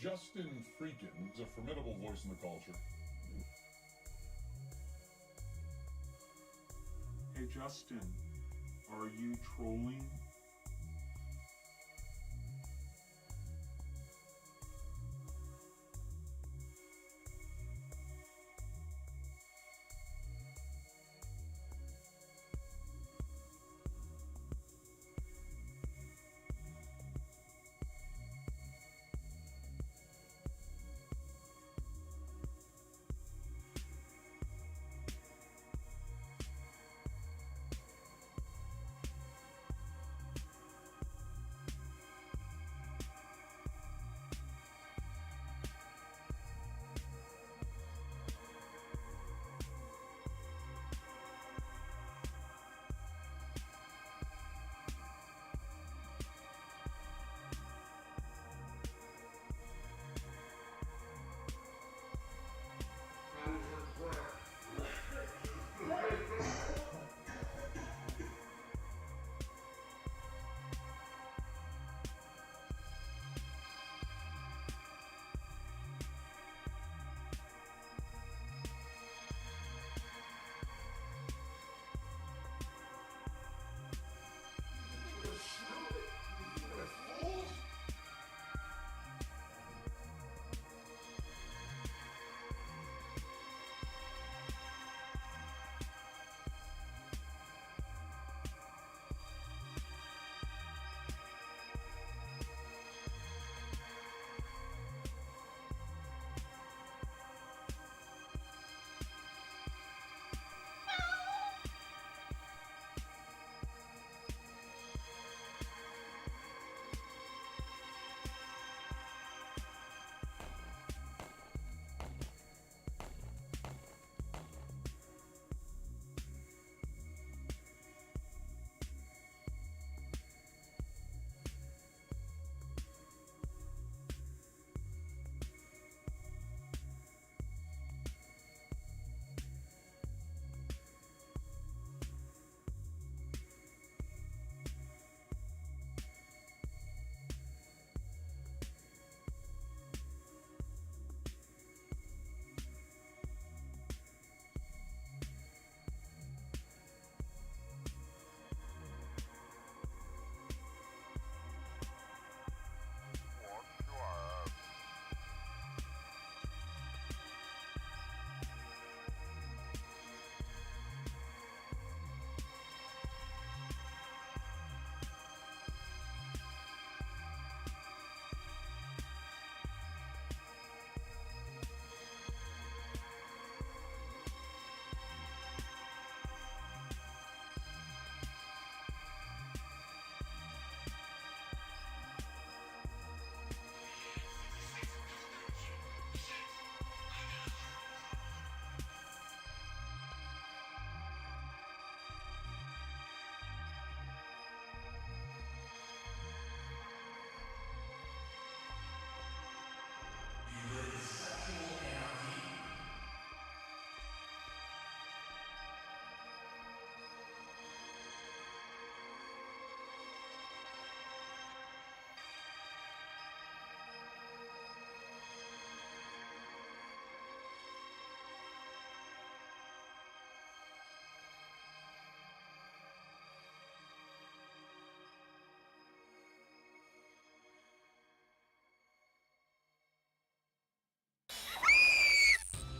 JustinFREAKIN is a formidable voice in the culture. Hey Justin, are you trolling?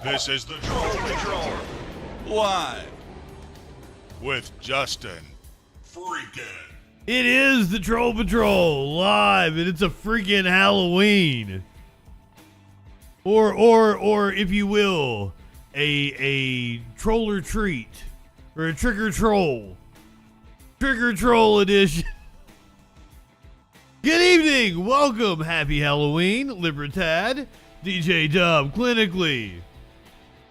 This is the Troll Patrol, live with Justin Freakin. It is the Troll Patrol live, and it's a freaking Halloween, or if you will, a troll or treat, or a trick or troll edition. Good evening, welcome, happy Halloween, Libertad, DJ Dub, clinically.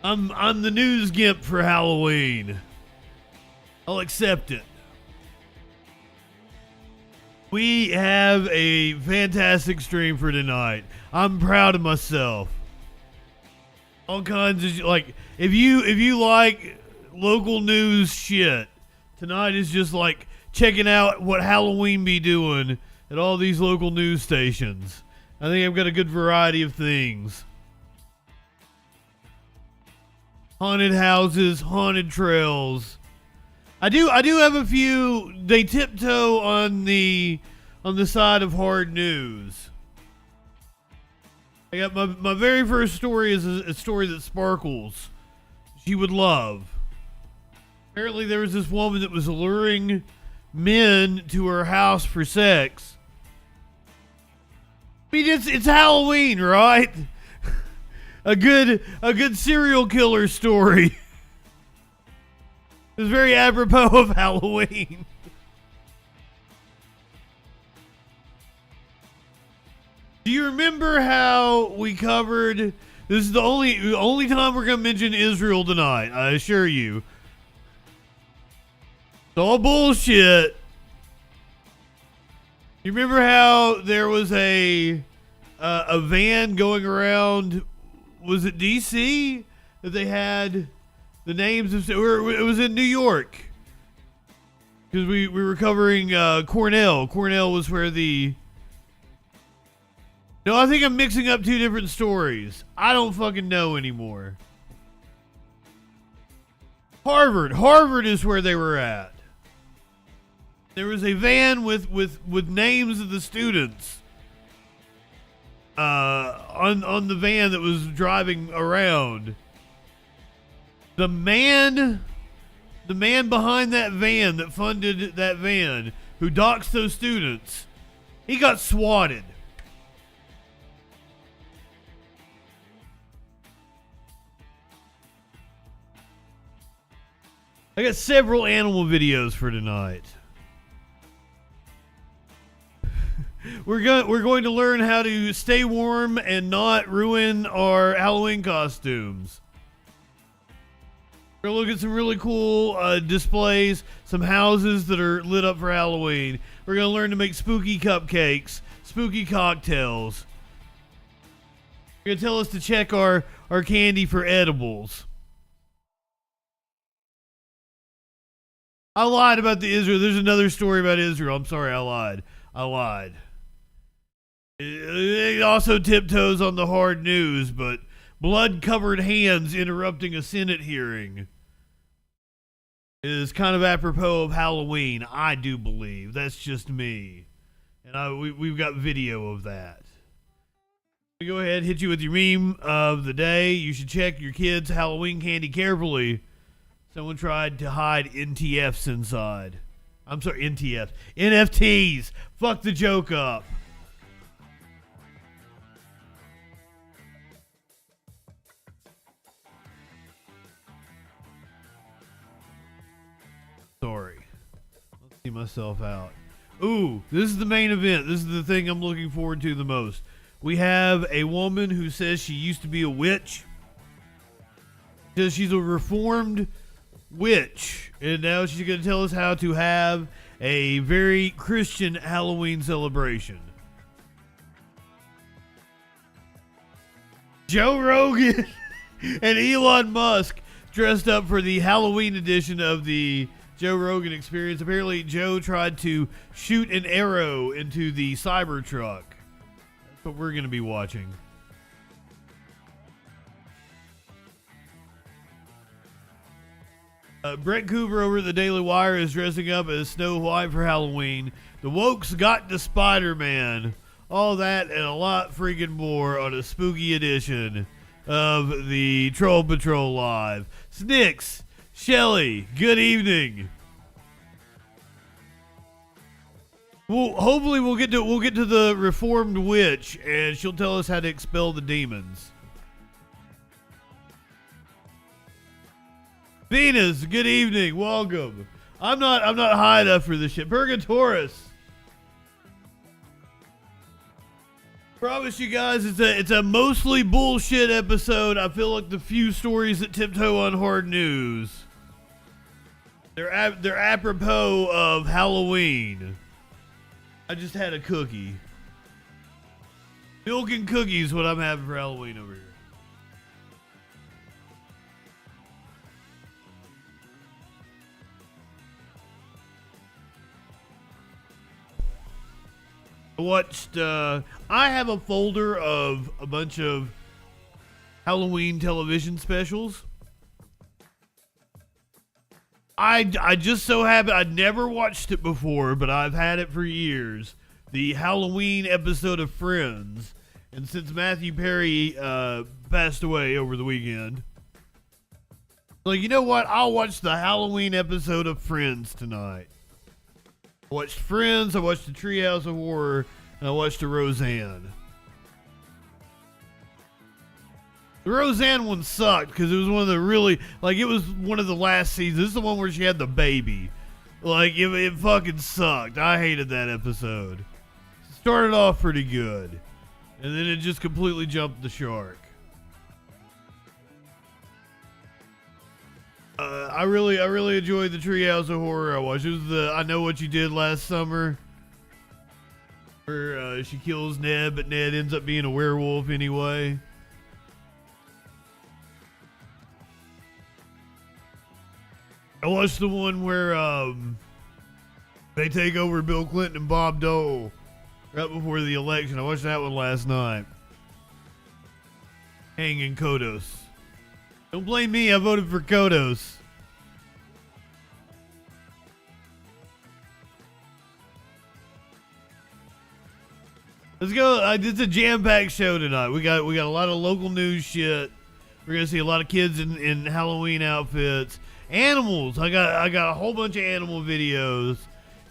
I'm the news gimp for Halloween. I'll accept it. We have a fantastic stream for tonight. I'm proud of myself. All kinds of like, if you like local news shit, tonight is just like checking out what Halloween be doing at all these local news stations. I think I've got a good variety of things. Haunted houses, haunted trails. I do have a few. They tiptoe on the side of hard news. I got my very first story is a story that Sparkles she would love. Apparently there was this woman that was luring men to her house for sex. I mean, it's Halloween, right? a good serial killer story. It's very apropos of Halloween. Do you remember how we covered? This is the only time we're gonna mention Israel tonight. I assure you. It's all bullshit. You remember how there was a van going around? Was it DC that they had the names of? It was in New York because we were covering Cornell. Cornell was where the. No, I think I'm mixing up two different stories. I don't fucking know anymore. Harvard is where they were at. There was a van with names of the students on the van that was driving around. The man behind that van that funded that van, who doxed those students, he got swatted. I got several animal videos for tonight. We're going to learn how to stay warm and not ruin our Halloween costumes. We're going to look at some really cool displays, some houses that are lit up for Halloween. We're going to learn to make spooky cupcakes, spooky cocktails. You're going to tell us to check our candy for edibles. I lied about the Israel. There's another story about Israel. I'm sorry, I lied. It also tiptoes on the hard news, but blood-covered hands interrupting a Senate hearing is kind of apropos of Halloween, I do believe. That's just me. And we've got video of that. We go ahead, hit you with your meme of the day. You should check your kids' Halloween candy carefully. Someone tried to hide NTFs inside. I'm sorry, NTFs. NFTs. Fuck the joke up. Sorry. Let's see myself out. Ooh, this is the main event. This is the thing I'm looking forward to the most. We have a woman who says she used to be a witch. Says she's a reformed witch, and now she's going to tell us how to have a very Christian Halloween celebration. Joe Rogan and Elon Musk dressed up for the Halloween edition of the Joe Rogan Experience. Apparently, Joe tried to shoot an arrow into the Cybertruck. That's what we're going to be watching. Brett Cooper over at the Daily Wire is dressing up as Snow White for Halloween. The Wokes got to Spider-Man. All that and a lot freaking more on a spooky edition of the Troll Patrol Live. Snicks, Shelly, good evening. Well, hopefully we'll get to the reformed witch, and she'll tell us how to expel the demons. Venus, good evening, welcome. I'm not high enough for this shit. Purgatorus. Promise you guys, it's a mostly bullshit episode. I feel like the few stories that tiptoe on hard news, they're apropos of Halloween. I just had a cookie. Milk and cookies, what I'm having for Halloween over here. I watched, I have a folder of a bunch of Halloween television specials. I just so happened, I'd never watched it before, but I've had it for years. The Halloween episode of Friends. And since Matthew Perry passed away over the weekend, like, you know what? I'll watch the Halloween episode of Friends tonight. I watched Friends, I watched the Treehouse of Horror, and I watched the Roseanne. The Roseanne one sucked because it was one of the really, like, it was one of the last seasons. This is the one where she had the baby. Like, it fucking sucked. I hated that episode. It started off pretty good, and then it just completely jumped the shark. I really enjoyed the Treehouse of Horror I watched. It was the I Know What You Did Last Summer, where she kills Ned, but Ned ends up being a werewolf anyway. I watched the one where they take over Bill Clinton and Bob Dole right before the election. I watched that one last night. Hanging Kodos. Don't blame me, I voted for Kodos. Let's go. It's a jam-packed show tonight. We got a lot of local news shit. We're gonna see a lot of kids in Halloween outfits. Animals. I got a whole bunch of animal videos.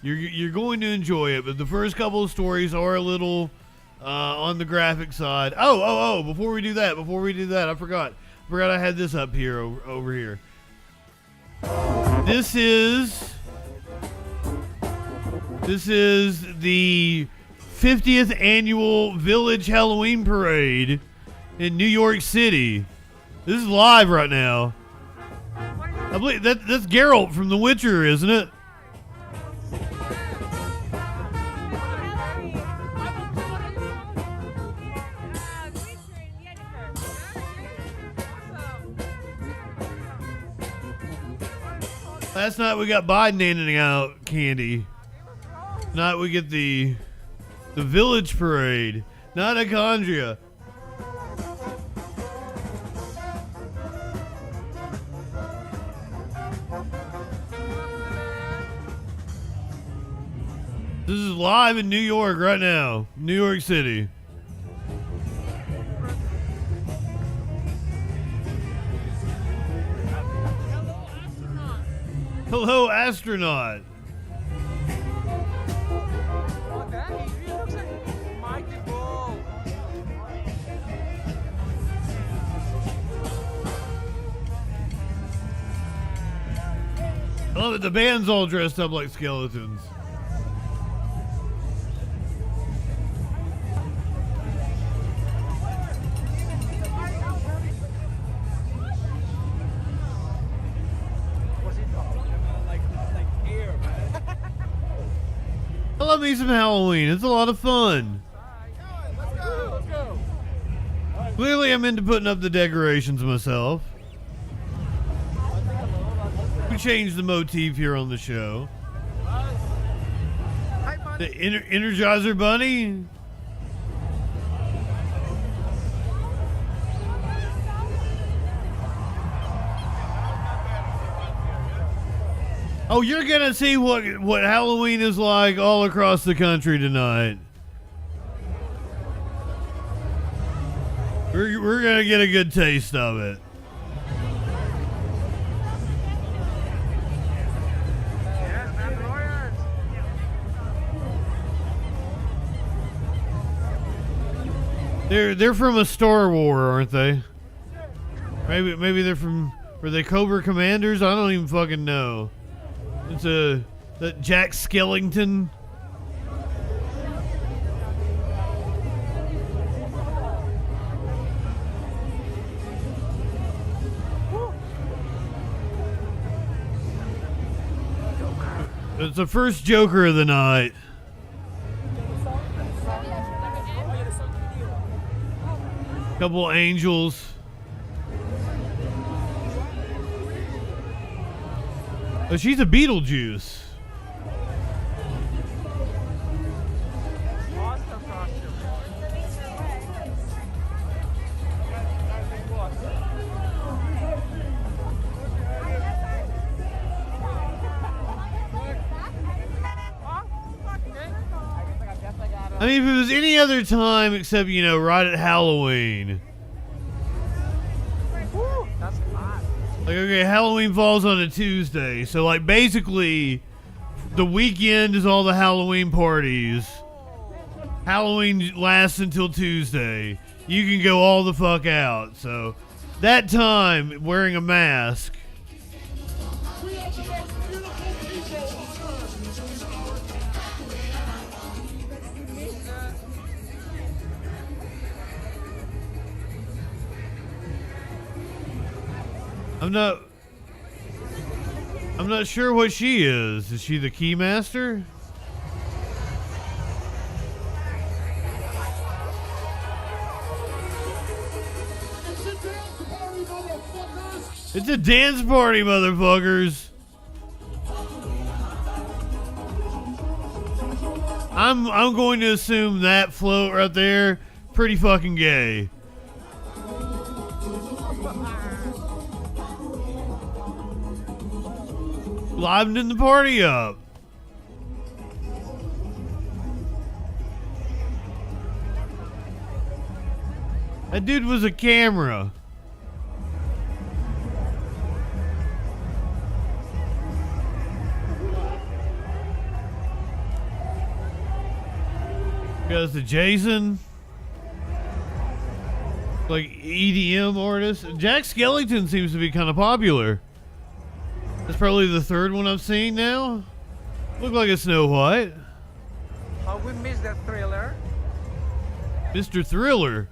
You're going to enjoy it, but the first couple of stories are a little on the graphic side. Oh! Before we do that, I forgot I had this up here over here. This is the 50th annual Village Halloween Parade in New York City. This is live right now. I believe that's Geralt from The Witcher, isn't it? Last night we got Biden handing out candy. Tonight we get the Village Parade, not Achondria. This is live in New York right now. New York City. Hello, astronaut. I love it. The band's all dressed up like skeletons. I love me some Halloween. It's a lot of fun. Let's go. Clearly, I'm into putting up the decorations myself. We changed the motif here on the show. The Energizer Bunny. Oh, you're gonna see what Halloween is like all across the country tonight. We're gonna get a good taste of it. They're from a Star Wars, aren't they? Maybe they're from, were they Cobra Commanders? I don't even fucking know. It's that Jack Skellington. It's the first Joker of the night. Couple angels. Oh, she's a Beetlejuice. I mean, if it was any other time except, you know, right at Halloween. Woo, that's hot. Like, okay, Halloween falls on a Tuesday, so, like, basically, the weekend is all the Halloween parties. Halloween lasts until Tuesday. You can go all the fuck out, so that time, wearing a mask. I'm not sure what she is. Is she the Keymaster? It's a dance party, motherfuckers. I'm going to assume that float right there, pretty fucking gay. Livening the party up. That dude was a camera. Goes to Jason. Like EDM artist. Jack Skellington seems to be kind of popular. That's probably the third one I've seen now. Look like a Snow White. Oh, we missed that Thriller. Mr. Thriller.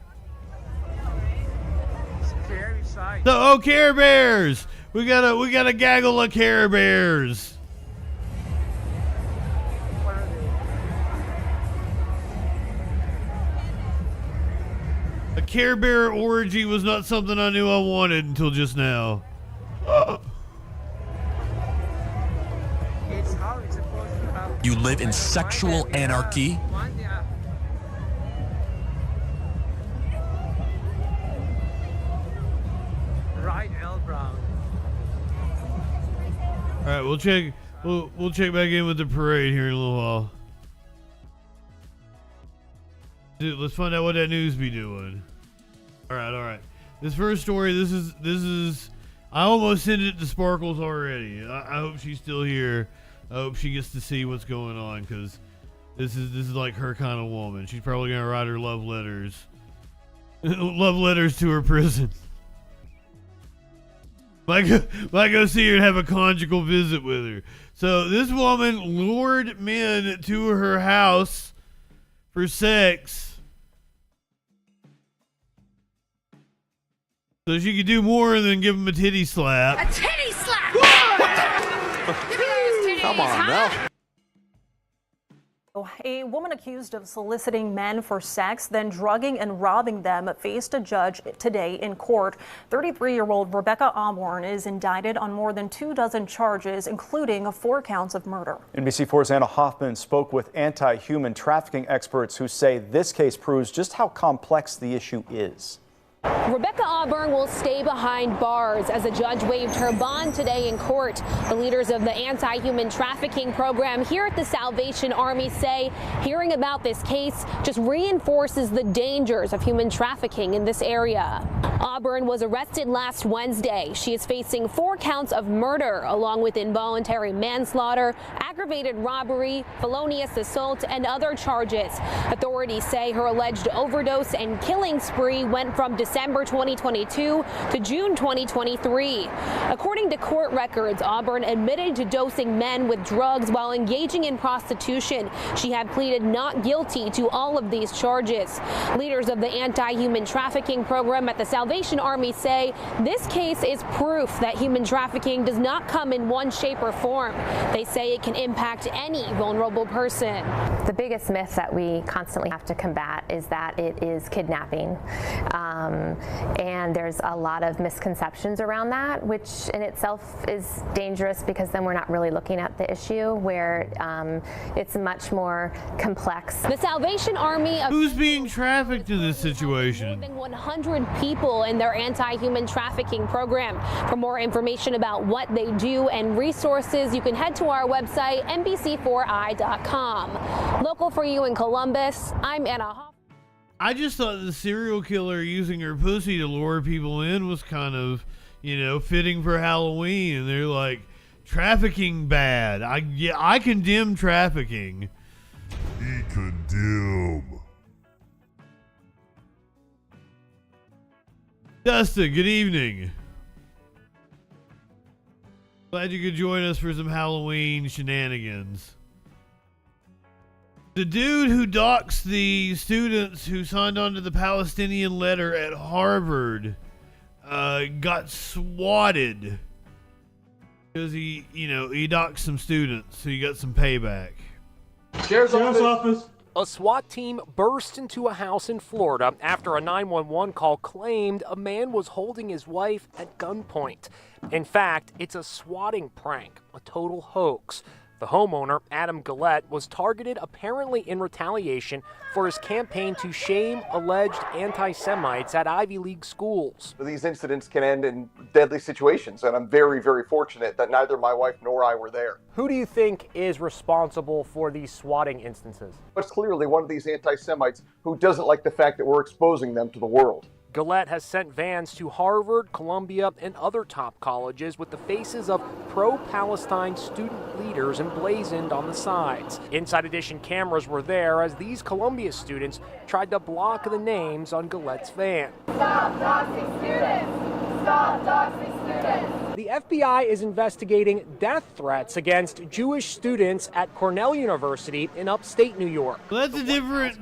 Scary sight. Oh, Care Bears! We got a gaggle of Care Bears. What are they? A Care Bear orgy was not something I knew I wanted until just now. It's how it's supposed to happen. You live in sexual anarchy? Yeah. Right, L. Brown. All right, we'll check back in with the parade here in a little while. Dude, let's find out what that news be doing. All right. This first story, this is. I almost sent it to Sparkles already. I hope she's still here. I hope she gets to see what's going on, because this is like her kind of woman. She's probably gonna write her love letters to her prison. Might go see her and have a conjugal visit with her. So this woman lured men to her house for sex, so she could do more than give them a titty slap. A titty slap! Give me those titties, Come on now. A woman accused of soliciting men for sex, then drugging and robbing them, faced a judge today in court. 33-year-old Rebecca Auburn is indicted on more than 24 charges, including 4 counts of murder. NBC4's Anna Hoffman spoke with anti-human trafficking experts who say this case proves just how complex the issue is. Rebecca Auburn will stay behind bars as a judge waived her bond today in court. The leaders of the anti-human trafficking program here at the Salvation Army say hearing about this case just reinforces the dangers of human trafficking in this area. Auburn was arrested last Wednesday. She is facing 4 counts of murder along with involuntary manslaughter, aggravated robbery, felonious assault, and other charges. Authorities say her alleged overdose and killing spree went from December 2022 to June 2023. According to court records, Auburn admitted to dosing men with drugs while engaging in prostitution. She had pleaded not guilty to all of these charges. Leaders of the anti-human trafficking program at the Salvation Army say this case is proof that human trafficking does not come in one shape or form. They say it can impact any vulnerable person. The biggest myth that we constantly have to combat is that it is kidnapping. And there's a lot of misconceptions around that, which in itself is dangerous because then we're not really looking at the issue where it's much more complex. The Salvation Army of Who's being trafficked in this situation? more than 100 people in their anti-human trafficking program. For more information about what they do and resources, you can head to our website, NBC4i.com. Local for you in Columbus, I'm Anna Hoff. I just thought the serial killer using her pussy to lure people in was kind of, fitting for Halloween. And they're like, trafficking bad. I condemn trafficking. He condemn. Dustin, good evening. Glad you could join us for some Halloween shenanigans. The dude who doxed the students who signed on to the Palestinian letter at Harvard got swatted because he doxed some students, so he got some payback. Sheriff's office. A SWAT team burst into a house in Florida after a 911 call claimed a man was holding his wife at gunpoint. In fact, it's a swatting prank, a total hoax. The homeowner, Adam Gillette, was targeted apparently in retaliation for his campaign to shame alleged anti-Semites at Ivy League schools. These incidents can end in deadly situations, and I'm very, very fortunate that neither my wife nor I were there. Who do you think is responsible for these swatting instances? It's clearly one of these anti-Semites who doesn't like the fact that we're exposing them to the world. Gillette has sent vans to Harvard, Columbia, and other top colleges with the faces of pro-Palestine student leaders emblazoned on the sides. Inside Edition cameras were there as these Columbia students tried to block the names on Gillette's van. Stop doxing students! Stop doxing students! The FBI is investigating death threats against Jewish students at Cornell University in upstate New York. Well, that's a different.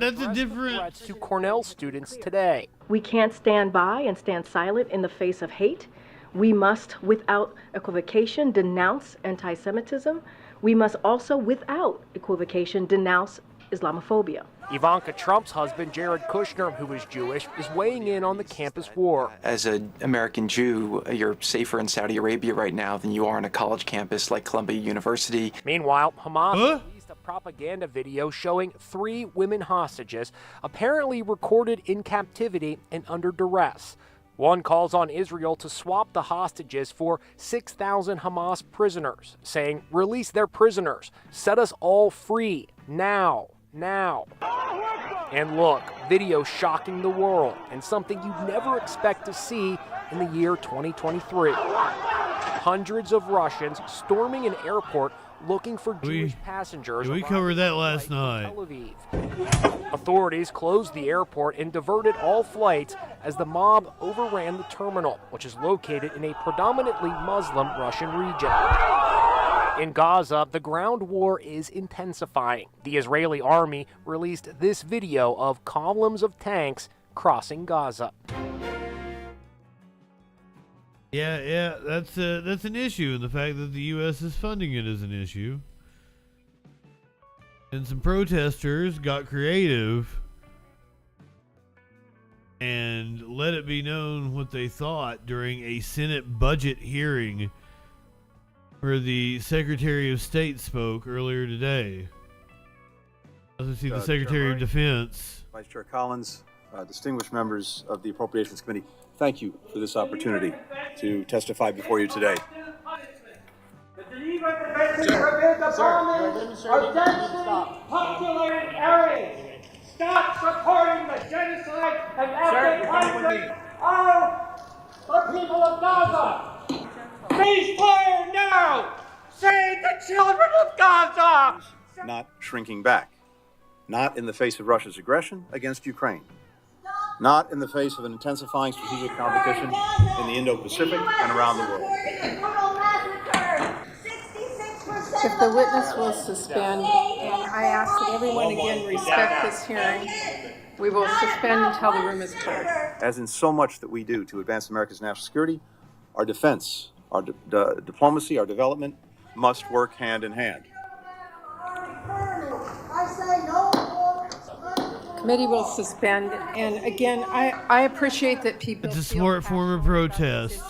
Threats to Cornell students today. We can't stand by and stand silent in the face of hate. We must, without equivocation, denounce anti-Semitism. We must also, without equivocation, denounce Islamophobia. Ivanka Trump's husband, Jared Kushner, who is Jewish, is weighing in on the campus war. As an American Jew, you're safer in Saudi Arabia right now than you are on a college campus like Columbia University. Meanwhile, Hamas released a propaganda video showing 3 women hostages apparently recorded in captivity and under duress. One calls on Israel to swap the hostages for 6,000 Hamas prisoners, saying, "Release their prisoners. Set us all free. Now. Now." And look, video shocking the world and something you'd never expect to see in the year 2023. Hundreds of Russians storming an airport looking for Jewish passengers. We covered that last night. Tel Aviv. Authorities closed the airport and diverted all flights as the mob overran the terminal, which is located in a predominantly Muslim Russian region. In Gaza, the ground war is intensifying. The Israeli army released this video of columns of tanks crossing Gaza. Yeah, that's an issue, and the fact that the U.S. is funding it is an issue. And some protesters got creative and let it be known what they thought during a Senate budget hearing where the Secretary of State spoke earlier today. Also see the Secretary of Defense. Vice Chair Collins, distinguished members of the Appropriations Committee, thank you for this opportunity to testify before you today. Populated areas. Stop supporting the genocide and ethnic cleansing of the people of Gaza. Ceasefire now! Save the children of Gaza! Not shrinking back. Not in the face of Russia's aggression against Ukraine. Not in the face of an intensifying strategic competition in the Indo-Pacific and around the world. If the witness will suspend, and I ask that everyone again respect this hearing, we will suspend until the room is cleared. As in so much that we do to advance America's national security, our defense, our diplomacy, our development must work hand in hand. committee will suspend. And again, I appreciate that people. It's a smart form of protest.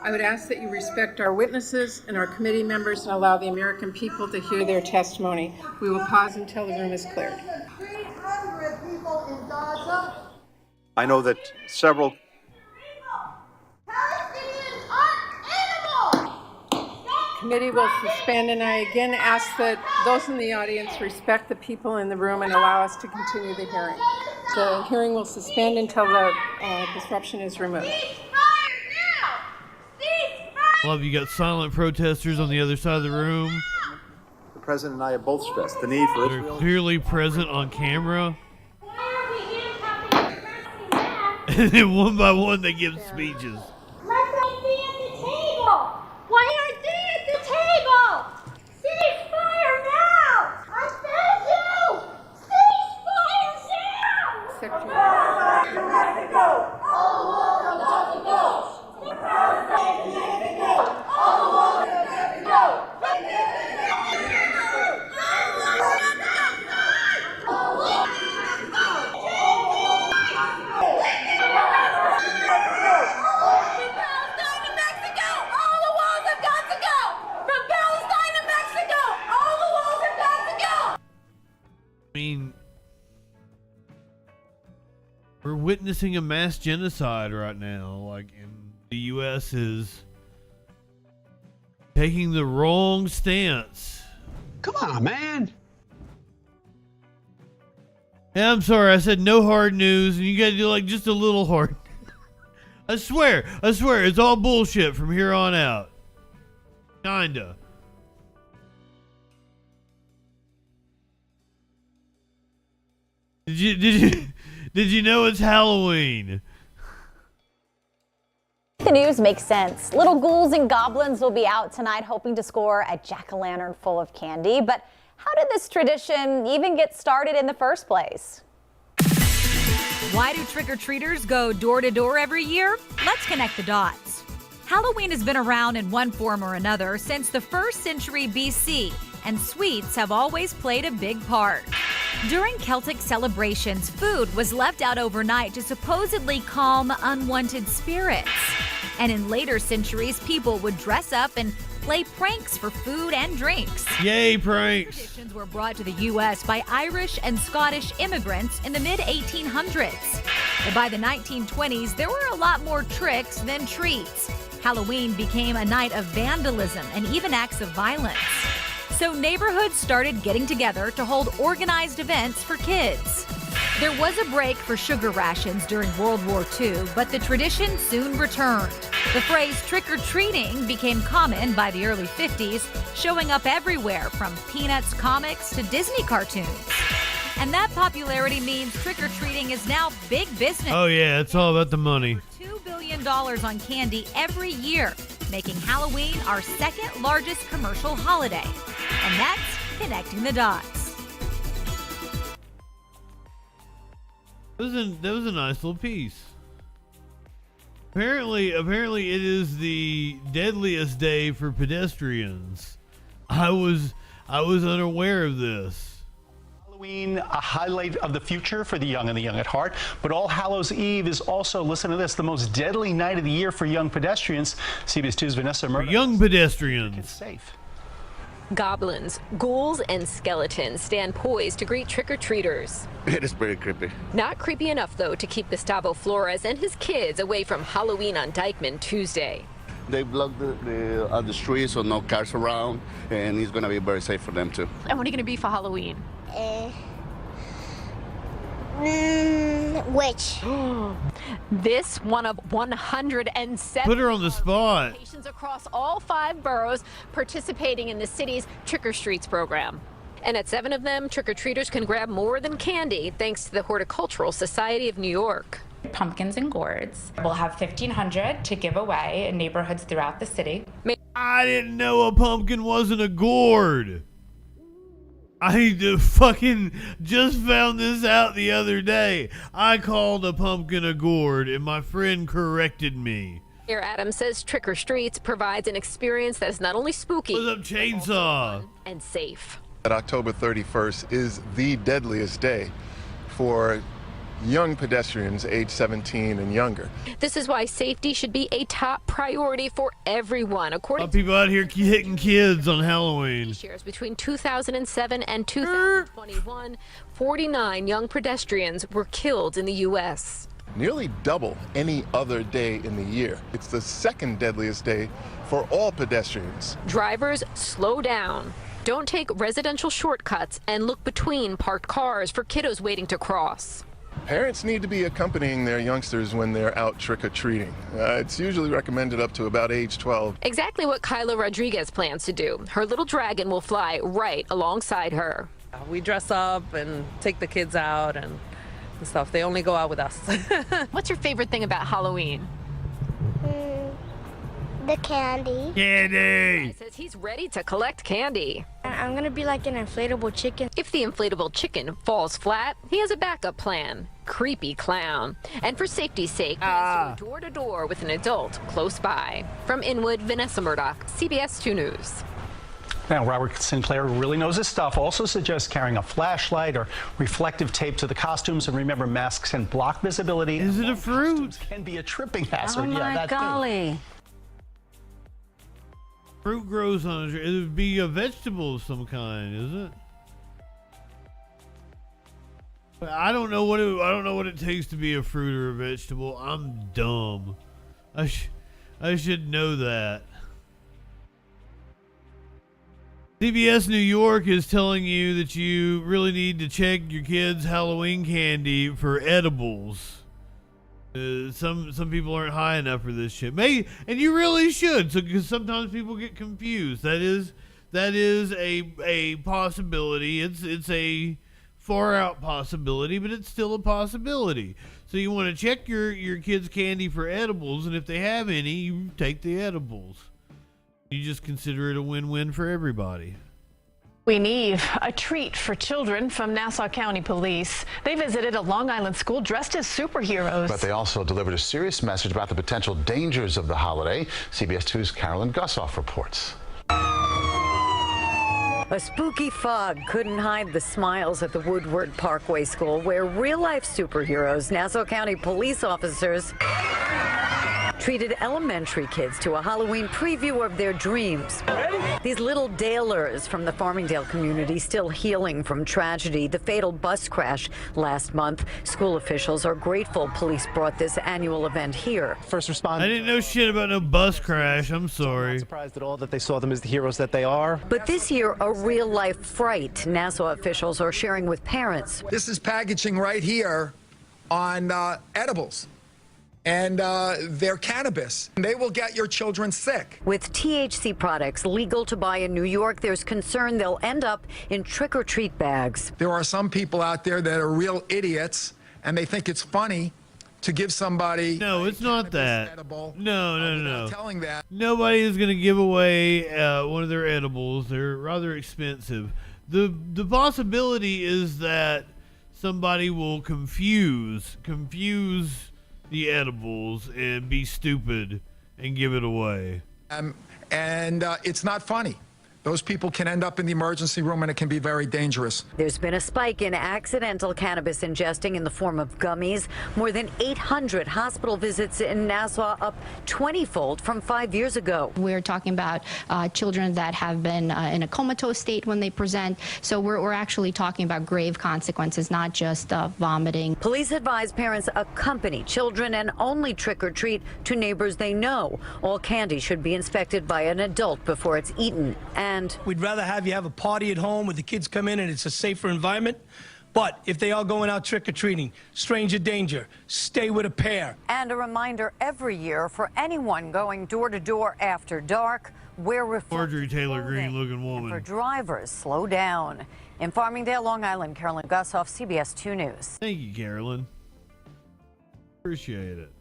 I would ask that you respect our witnesses and our committee members and allow the American people to hear their testimony. We will pause until the room is cleared. 300 people in Gaza. I know that several Palestinians aren't animals. Committee will suspend, and I again ask that those in the audience respect the people in the room and allow us to continue the hearing. The hearing will suspend until the disruption is removed. Love, you got silent protesters on the other side of the room. the President and I have both stressed the need for They're Israel. clearly present on camera. And then one by one they give speeches. Let's be at the table. Why aren't they at the table? Ceasefire now. I beg you. Ceasefire now. All the walls have got to go. I mean, we're witnessing a mass genocide right now. Like, and the U.S. is taking the wrong stance. Come on, man. Yeah, I'm sorry. I said no hard news, and you got to do like just a little hard. I swear, it's all bullshit from here on out. Kinda. Did you know it's Halloween? The news makes sense. Little ghouls and goblins will be out tonight hoping to score a jack-o'-lantern full of candy. But how did this tradition even get started in the first place? Why do trick-or-treaters go door to door every year? Let's connect the dots. Halloween has been around in one form or another since the 1st century BC, and sweets have always played a big part. During Celtic celebrations, food was left out overnight to supposedly calm unwanted spirits. And in later centuries, people would dress up and play pranks for food and drinks. Yay, pranks! Traditions were brought to the U.S. by Irish and Scottish immigrants in the mid-1800s. But by the 1920s, there were a lot more tricks than treats. Halloween became a night of vandalism and even acts of violence. So neighborhoods started getting together to hold organized events for kids. There was a break for sugar rations during World War II, but the tradition soon returned. The phrase trick-or-treating became common by the early 50s, showing up everywhere from Peanuts comics to Disney cartoons. And that popularity means trick-or-treating is now big business. Oh yeah, it's all about the money. $2 billion on candy every year, making Halloween our second largest commercial holiday. And that's connecting the dots. That was a nice little piece. Apparently it is the deadliest day for pedestrians. I was unaware of this. Halloween, a highlight of the future for the young and the young at heart. But All Hallows Eve is also, listen to this, the most deadly night of the year for young pedestrians. CBS 2's Vanessa Murdoch. For young pedestrians. It's safe. Goblins, ghouls, and skeletons stand poised to greet trick-or-treaters. It is pretty creepy. Not creepy enough, though, to keep Gustavo Flores and his kids away from Halloween on Dykeman Tuesday. They blocked the streets, so no cars around, and it's going to be very safe for them, too. And what are you going to be for Halloween? Which? This one of 107 Put her on the spot. locations across all 5 boroughs participating in the city's Trick or Streets program. And at 7 of them, trick-or-treaters can grab more than candy thanks to the Horticultural Society of New York. Pumpkins and gourds. We'll have 1,500 to give away in neighborhoods throughout the city. I didn't know a pumpkin wasn't a gourd. I fucking just found this out the other day. I called a pumpkin a gourd, and my friend corrected me. Mayor Adams says Trick or Streets provides an experience that is not only spooky, What's up, chainsaw? and safe. That October 31st is the deadliest day for young pedestrians age 17 and younger. This is why safety should be a top priority for everyone. According people out here hitting kids on Halloween. Shares between 2007 and 2021, 49 young pedestrians were killed in the U.S. Nearly double any other day in the year. It's the second deadliest day for all pedestrians. Drivers, slow down. Don't take residential shortcuts and look between parked cars for kiddos waiting to cross. Parents need to be accompanying their youngsters when they're out trick-or-treating. It's usually recommended up to about age 12. Exactly what Kyla Rodriguez plans to do. Her little dragon will fly right alongside her. We dress up and take the kids out and stuff. They only go out with us. What's your favorite thing about Halloween? The candy. Candy! He says he's ready to collect candy. I'm gonna be like an inflatable chicken. If the inflatable chicken falls flat, he has a backup plan. Creepy clown. And for safety's sake, plans to go door to door with an adult close by. From Inwood, Vanessa Murdoch, CBS 2 News. Now, Robert Sinclair, who really knows his stuff, also suggests carrying a flashlight or reflective tape to the costumes. And remember, masks can block visibility. Is it a fruit? Can be a tripping hazard. Oh my golly. Fruit grows on a tree. It would be a vegetable of some kind, is it? But I don't know what it takes to be a fruit or a vegetable. I'm dumb. I should know that. CBS New York is telling you that you really need to check your kids' Halloween candy for edibles. Some people aren't high enough for this shit. And you really should, because sometimes people get confused. That is a possibility. It's a far out possibility, but it's still a possibility. So you want to check your kids' candy for edibles, and if they have any, you take the edibles. You just consider it a win-win for everybody. We need a treat for children from Nassau County Police. They visited a Long Island school dressed as superheroes. But they also delivered a serious message about the potential dangers of the holiday. CBS 2's Carolyn Gussoff reports. A spooky fog couldn't hide the smiles at the Woodward Parkway School, where real-life superheroes, Nassau County police officers, treated elementary kids to a Halloween preview of their dreams. These little Dalers from the Farmingdale community still healing from tragedy, the fatal bus crash last month. School officials are grateful police brought this annual event here. First responders. I didn't know shit about no bus crash. I'm sorry. Not surprised at all that they saw them as the heroes that they are. But this year, a real-life fright Nassau officials are sharing with parents. This is packaging right here on edibles. And they're cannabis. They will get your children sick. With THC products legal to buy in New York, there's concern they'll end up in trick-or-treat bags. There are some people out there that are real idiots, and they think it's funny to give somebody. No, it's not that. Edible. No. Telling that. Nobody is going to give away one of their edibles. They're rather expensive. The possibility is that somebody will confuse the edibles and be stupid and give it away. And it's not funny. Those people can end up in the emergency room, and it can be very dangerous. There's been a spike in accidental cannabis ingesting in the form of gummies. More than 800 hospital visits in Nassau, up 20-fold from 5 years ago. We're talking about children that have been in a comatose state when they present. So we're actually talking about grave consequences, not just vomiting. Police advise parents accompany children and only trick-or-treat to neighbors they know. All candy should be inspected by an adult before it's eaten. And we'd rather have you have a party at home where the kids come in and it's a safer environment. But if they are going out trick-or-treating, stranger danger, stay with a pair. And a reminder every year for anyone going door to door after dark, wear Marjorie Taylor Greene looking woman. For drivers, slow down. In Farmingdale, Long Island, Carolyn Gussoff, CBS 2 News. Thank you, Carolyn. Appreciate it.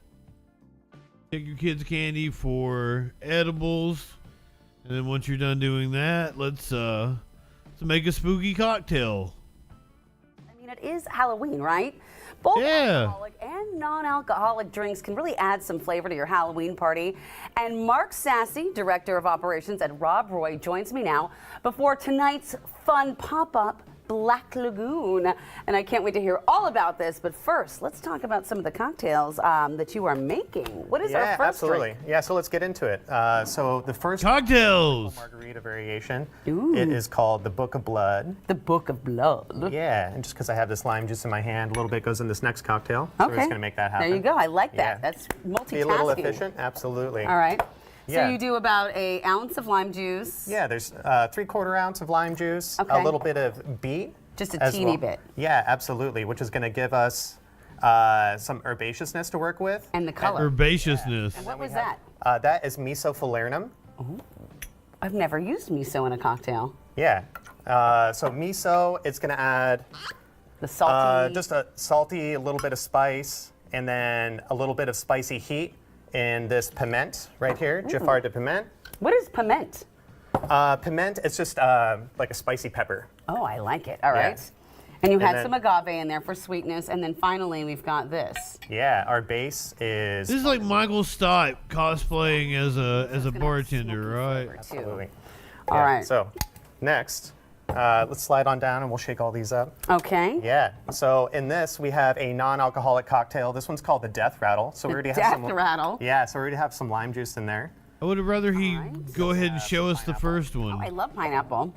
Take your kids' candy for edibles. And then once you're done doing that, let's make a spooky cocktail. I mean, it is Halloween, right? Both alcoholic and non-alcoholic drinks can really add some flavor to your Halloween party. And Mark Sassy, Director of Operations at Rob Roy, joins me now before tonight's fun pop-up Black Lagoon. And I can't wait to hear all about this. But first, let's talk about some of the cocktails that you are making. What is our first absolutely. drink? Yeah, so let's get into it. So the first cocktails margarita variation, Ooh. it is called the Book of Blood. The Book of Blood. Yeah, and just because I have this lime juice in my hand, a little bit goes in this next cocktail. So we're just going to make that happen. There you go. I like that. Yeah. That's multitasking. Be a little efficient, absolutely. All right. Yeah. So you do about an ounce of lime juice. Yeah, there's 3/4 ounce of lime juice, a little bit of beet. Just a teeny bit. Yeah, absolutely, which is going to give us some herbaceousness to work with. And the color. Herbaceousness. And what was that? That is miso falernum. Ooh. I've never used miso in a cocktail. Yeah. So miso, it's going to add the salty. Just a salty, a little bit of spice, and then a little bit of spicy heat in this piment right here, Jafar de piment. What is piment? Piment, it's just like a spicy pepper. Oh, I like it. All right. And you had some agave in there for sweetness, and then finally we've got this. Yeah, our base is. This is like Michael Stipe cosplaying as a bartender, right? Absolutely. All right. So next, let's slide on down and we'll shake all these up. Okay. Yeah. So in this we have a non-alcoholic cocktail. This one's called the Death Rattle. So we already have some. Death Rattle. Yeah. So we already have some lime juice in there. I would have rather he go ahead and show us the first one. Oh, I love pineapple.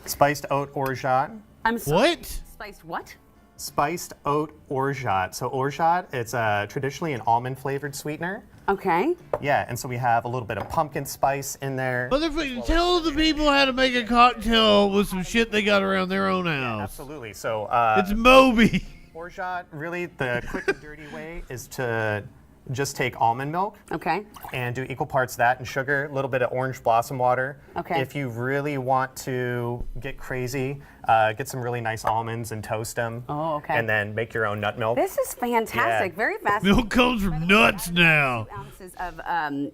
Spiced oat orgeat. I'm sorry. What? Spiced what? Spiced oat orgeat. So orgeat, it's traditionally an almond flavored sweetener. Okay. Yeah, and so we have a little bit of pumpkin spice in there. Motherfucker, tell the people how to make a cocktail with some shit they got around their own house. Absolutely. So it's Moby. Orgeat, really the quick and dirty way is to just take almond milk. Okay. And do equal parts that and sugar, a little bit of orange blossom water. Okay. If you really want to get crazy, get some really nice almonds and toast them. Oh, okay. And then make your own nut milk. This is fantastic. Yeah. Very fascinating. Milk comes from nuts now. 2 ounces of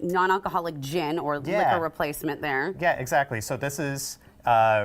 non-alcoholic gin or liquor replacement there. Yeah, exactly. So this is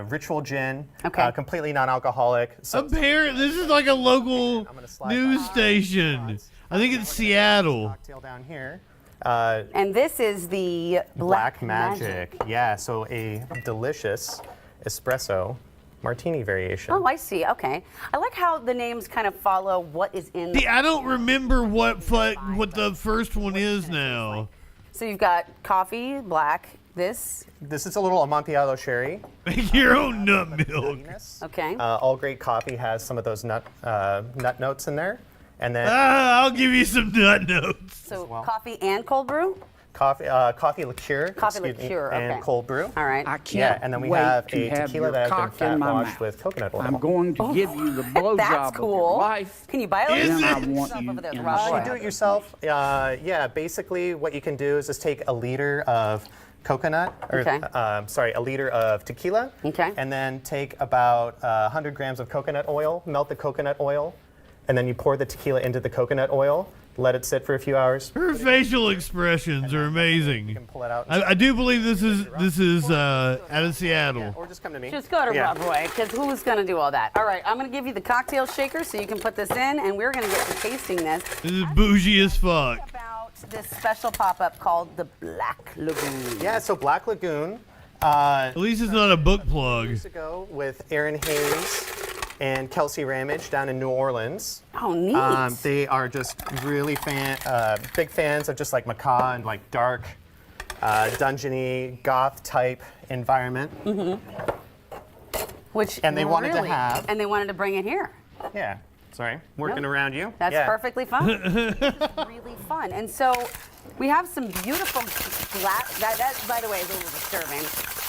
ritual gin, Okay. completely non-alcoholic. So Apparently, this is like a local news station. I think it's Seattle. Cocktail down here. And this is the Black Magic. Yeah, so a delicious espresso martini variation. Oh, I see. Okay. I like how the names kind of follow what is in the... See, I don't remember what the first one is now. So you've got coffee, black, this. This is a little Amontillado sherry. Make your own nut milk. Okay. All great coffee has some of those nut notes in there. And then I'll give you some nut notes. So coffee and cold brew? Coffee liqueur. Coffee excuse me, liqueur, okay. And cold brew. All right. I can't Yeah, and then we wait have to a have tequila your that has cock been in fat my washed mouth. with coconut oil. I'm going to give you the blowjob That's of cool. your life. Can you buy all and these? I want Stuff you over there at in the my Rock You Boy. do it yourself. Yeah, basically what you can do is just take a liter of coconut, or Okay. a liter of tequila. Okay. And then take about 100 grams of coconut oil, melt the coconut oil, and then you pour the tequila into the coconut oil, let it sit for a few hours. Her facial expressions are amazing. You can pull it out. I do believe this is out of Seattle. Or just come to me. Just go to Yeah. Rob Roy, because who's going to do all that? All right, I'm going to give you the cocktail shaker so you can put this in, and we're going to get to tasting this. This is bougie as fuck. About this special pop-up called the Black Lagoon. Yeah, so Black Lagoon. At least it's not a book plug. Years ago with Aaron Hayes and Kelsey Ramage down in New Orleans. Oh, neat. They are just really big fans of just like macabre and like dark, dungeony, goth type environment. Which and they wanted to really- have. And they wanted to bring it here. Yeah. Sorry, working Nope. around you. That's Yeah. perfectly fine. This is really fun. And so we have some beautiful glass. That, by the way, is a little disturbing.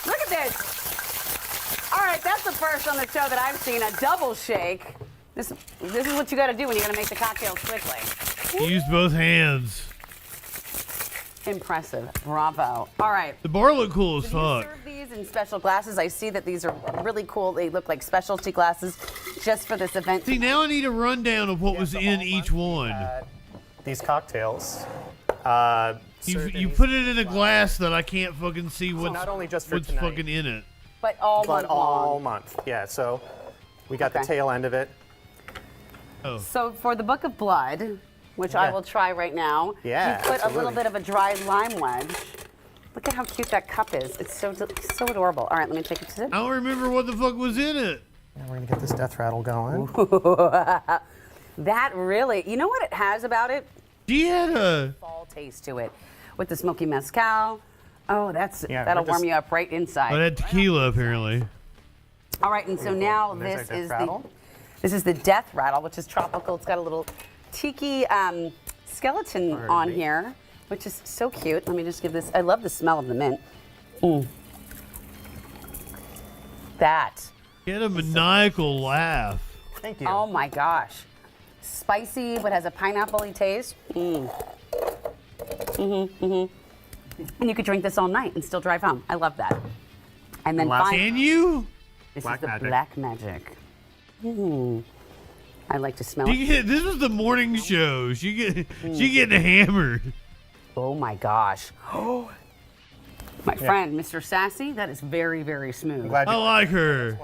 Look at this. All right, that's the first on the show that I've seen, a double shake. This is what you got to do when you're going to make the cocktails quickly. Use both hands. Impressive. Bravo. All right. The bar looked cool as So you fuck. serve these in special glasses. I see that these are really cool. They look like specialty glasses just for this event. See, now I need a rundown of what was in each one. These cocktails. You put it in a glass that I can't fucking see what's, not only just for what's tonight. fucking in it. But all month all long. month. Yeah, so we got Okay. the tail end of it. Oh. So for the Book of Blood, which I Yeah. will try right now, Yeah, you put a little absolutely. bit of a dried lime wedge. Look at how cute that cup is. It's so adorable. All right, let me take a sip. I don't remember what the fuck was in it. Now we're gonna get this death rattle going. That really, you know what it has about it? She had a fall taste to it, with the smoky mezcal. Oh, Yeah, that'll we're warm just- you up right inside. but had tequila apparently. All right, and so now There's this our is death rattle. this is the death rattle, which is tropical. It's got a little tiki skeleton on here, which is so cute. Let me just give this. I love the smell of the mint. That. She had a maniacal laugh. Thank you. Oh my gosh, spicy but has a pineapple-y taste. And you could drink this all night and still drive home. I love that. And then Can you? This Black is the magic. black magic. I like to smell She it. get, this was the morning show. She getting hammered. Oh my gosh. My friend, Mr. Sassy, that is very, very smooth. I like her.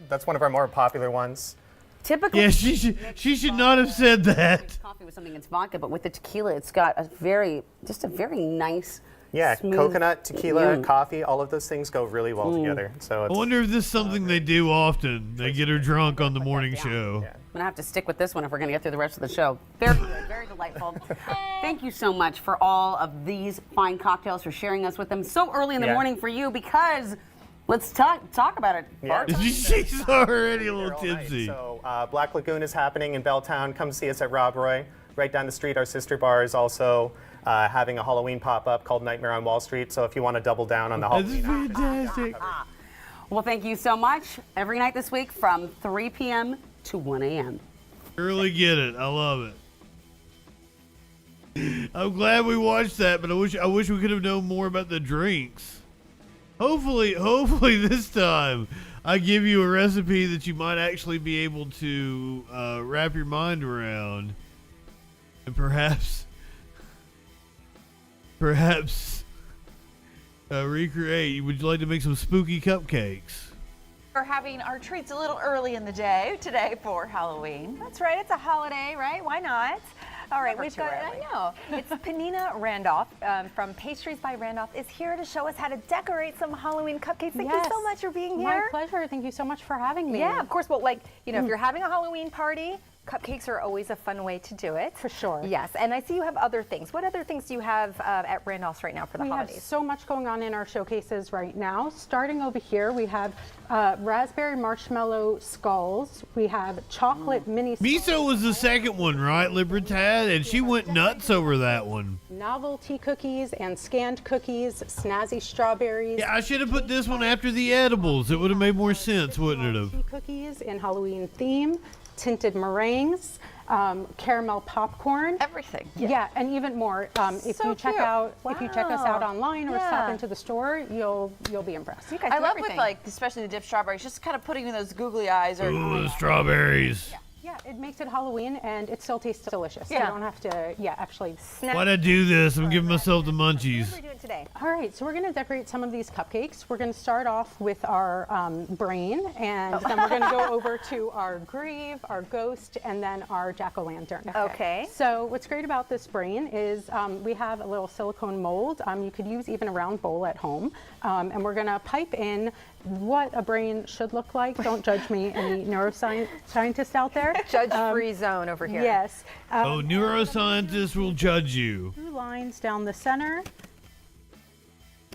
That's one of our more popular ones. Typically, Yeah, she should not have said that. coffee with something that's vodka, but with the tequila, it's got a very nice. Yeah, smooth coconut, tequila, Mm. coffee, all of those things go really well together. So I it's, wonder if this is something they do often. They get her drunk on the morning show. I'm gonna have to stick with this one if we're gonna get through the rest of the show. Very good, very delightful. Thank you so much for all of these fine cocktails, for sharing us with them so early in the Yeah. morning for you, because let's talk about it. Yeah. She's already a little all night. tipsy. So Black Lagoon is happening in Belltown. Come see us at Rob Roy. Right down the street, our sister bar is also having a Halloween pop-up called Nightmare on Wall Street. So if you want to double down on the This is Halloween, fantastic. Well, thank you so much. Every night this week from 3 p.m. to 1 a.m. Really get it. I love it. I'm glad we watched that, but I wish we could have known more about the drinks. Hopefully this time I give you a recipe that you might actually be able to wrap your mind around, and perhaps recreate. Would you like to make some spooky cupcakes? We're having our treats a little early in the day today for Halloween. That's right, it's a holiday, right? Why not? All right, we've got, I know. It's Panina Randolph from Pastries by Randolph is here to show us how to decorate some Halloween cupcakes. Thank you so much for being here. My pleasure. Thank you so much for having me. Yeah, of course. Well, if you're having a Halloween party, cupcakes are always a fun way to do it. For sure. Yes, and I see you have other things. What other things do you have at Randolph's right now for the We holidays? have so much going on in our showcases right now. Starting over here, we have raspberry marshmallow skulls. We have chocolate mini skulls. Miso was the second one, right, Libertad? And she went nuts over that one. Novelty cookies and scanned cookies, snazzy strawberries. Yeah, I should have put this one after the edibles. It would have made more sense, wouldn't it have? Cookies in Halloween theme, tinted meringues, caramel popcorn. Everything. Yeah, and even more. If So you check cute. out, if you check us out online or stop Yeah. into the store, you'll be impressed. I love with especially the dipped strawberries, just kind of putting in those googly eyes or Ooh, the strawberries. Yeah, it makes it Halloween and it still tastes delicious. Yeah. You don't have to, actually. Why'd I do this? I'm giving myself the munchies. What are we doing today? All right, so we're going to decorate some of these cupcakes. We're going to start off with our brain, and then we're going to go over to our grave, our ghost, and then our jack-o'-lantern. Okay. So what's great about this brain is we have a little silicone mold. You could use even a round bowl at home, and we're going to pipe in what a brain should look like. Don't judge me, any neuroscientists out there. Judge-free zone over here. Yes. Oh, neuroscientists will judge you. 2 lines down the center,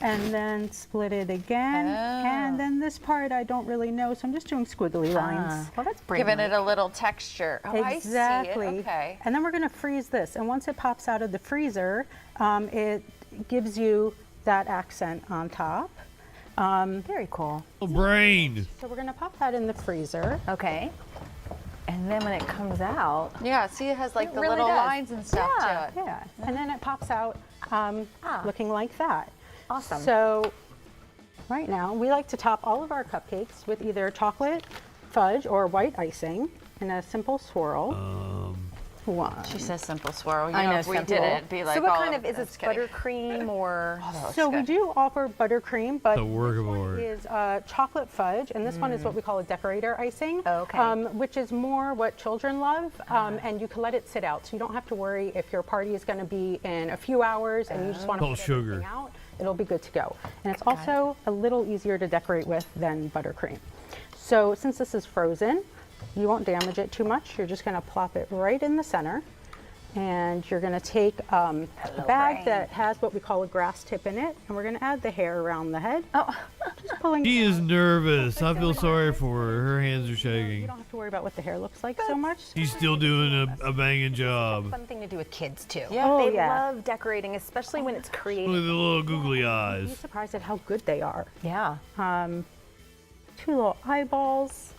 and then split it again. And then this part I don't really know, so I'm just doing squiggly lines. Well, that's giving it a little texture. Oh, Exactly. I see it. Okay. And then we're going to freeze this. And once it pops out of the freezer, it gives you that accent on top. Very cool. Brain. So we're going to pop that in the freezer. Okay. And then when it comes out, yeah, see it has like the really little does. lines and stuff to it. Yeah. And then it pops out looking like that. Awesome. So right now, we like to top all of our cupcakes with either chocolate, fudge, or white icing in a simple swirl. She says simple swirl. You I know if we did simple. it, it'd be like so what all kind of of, is it buttercream or? So we do offer buttercream, but The work of this one art. is chocolate fudge, and this one is what we call a decorator icing, which is more what children love, and you can let it sit out, so you don't have to worry if your party is going to be in a few hours and you just want to Called put sugar. everything out. It'll be good to go, and it's also a little easier to decorate with than buttercream. So since this is frozen, you won't damage it too much. You're just going to plop it right in the center. And you're going to take a bag that has what we call a grass tip in it, and we're going to add the hair around the head. Oh, just pulling. She is nervous. I feel sorry for her. Her hands are shaking. You don't have to worry about what the hair looks like so much. She's still doing a banging job. Fun thing to do with kids too. Yeah. They love decorating, especially when it's creative. With the little googly You'd be eyes. surprised at how good they are. Yeah. 2 little eyeballs.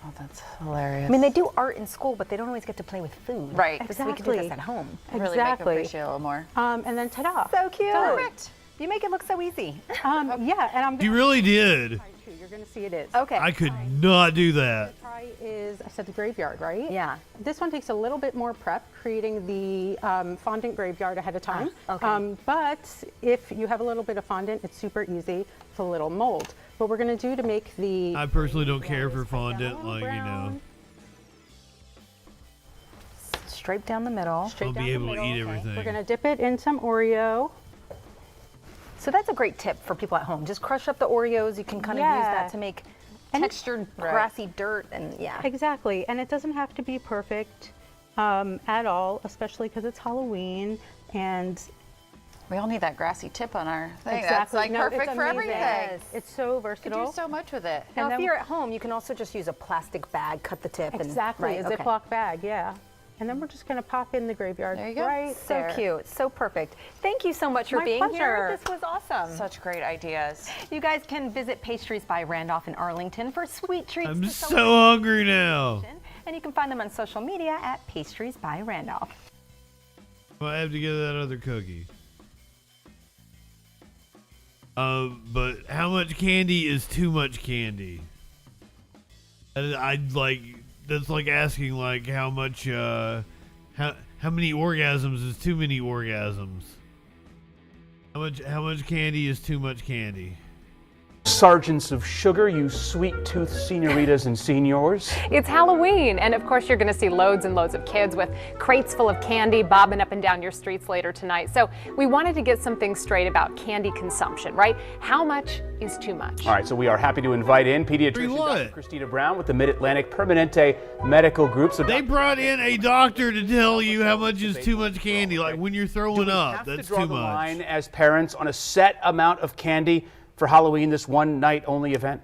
Oh, that's hilarious. I mean, they do art in school, but they don't always get to play with food. Right. So we can do this at home. Really make them appreciate it a little more. And then ta-da. So cute. Perfect. You make it look so easy. Yeah, and I'm She really did. You're going to see it is. Okay. I could not do that. Try is, I said the graveyard, right? Yeah. This one takes a little bit more prep, creating the fondant graveyard ahead of time. Okay. But if you have a little bit of fondant, it's super easy. It's a little mold. What we're going to do to make the... I personally don't care for fondant, like, you know. Straight down the middle. I'll be able to eat everything. We're going to dip it in some Oreo. So that's a great tip for people at home. Just crush up the Oreos. You can kind of use that to make textured grassy dirt, and Exactly, and it doesn't have to be perfect at all, especially because it's Halloween, and we all need that grassy tip on our thing. Exactly. That's like No, perfect it's for amazing. everything. Yes. It's so You versatile. can do so much with it. Now, if you're at home, you can also just use a plastic bag, cut the tip. Exactly, and, a Ziploc bag, yeah. And then we're just going to pop in the graveyard. There you go. Right So there. cute, so perfect. Thank you so much for My being here. pleasure. This was awesome. Such great ideas. You guys can visit Pastries by Randolph in Arlington for sweet treats. I'm to so celebrate hungry now. And you can find them on social media at Pastries by Randolph. I have to get that other cookie. But how much candy is too much candy? I'd like, that's like asking like how much, how many orgasms is too many orgasms? How much candy is too much candy? Sergeants of sugar, you sweet-toothed senoritas and seniors. It's Halloween, and of course you're going to see loads and loads of kids with crates full of candy bobbing up and down your streets later tonight. So we wanted to get something straight about candy consumption, right? How much is too much? All right, so we are happy to invite in pediatrician Dr. Christina Brown with the Mid-Atlantic Permanente Medical Group. So They brought in a doctor to tell you how much is too much candy, like when you're throwing up, that's draw too the much. line as parents on a set amount of candy for Halloween, this one night only event?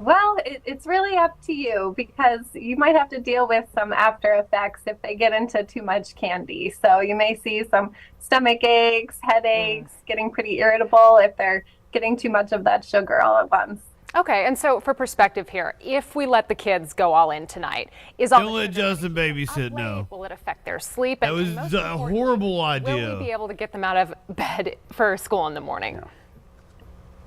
Well, it's really up to you, because you might have to deal with some after effects if they get into too much candy. So you may see some stomach aches, headaches, getting pretty irritable if they're getting too much of that sugar all at once. Okay, and so for perspective here, if we let the kids go all in tonight, is all Don't let Justin babysit, no. will it affect their sleep? That And was most a horrible idea. will we be able to get them out of bed for school in the morning?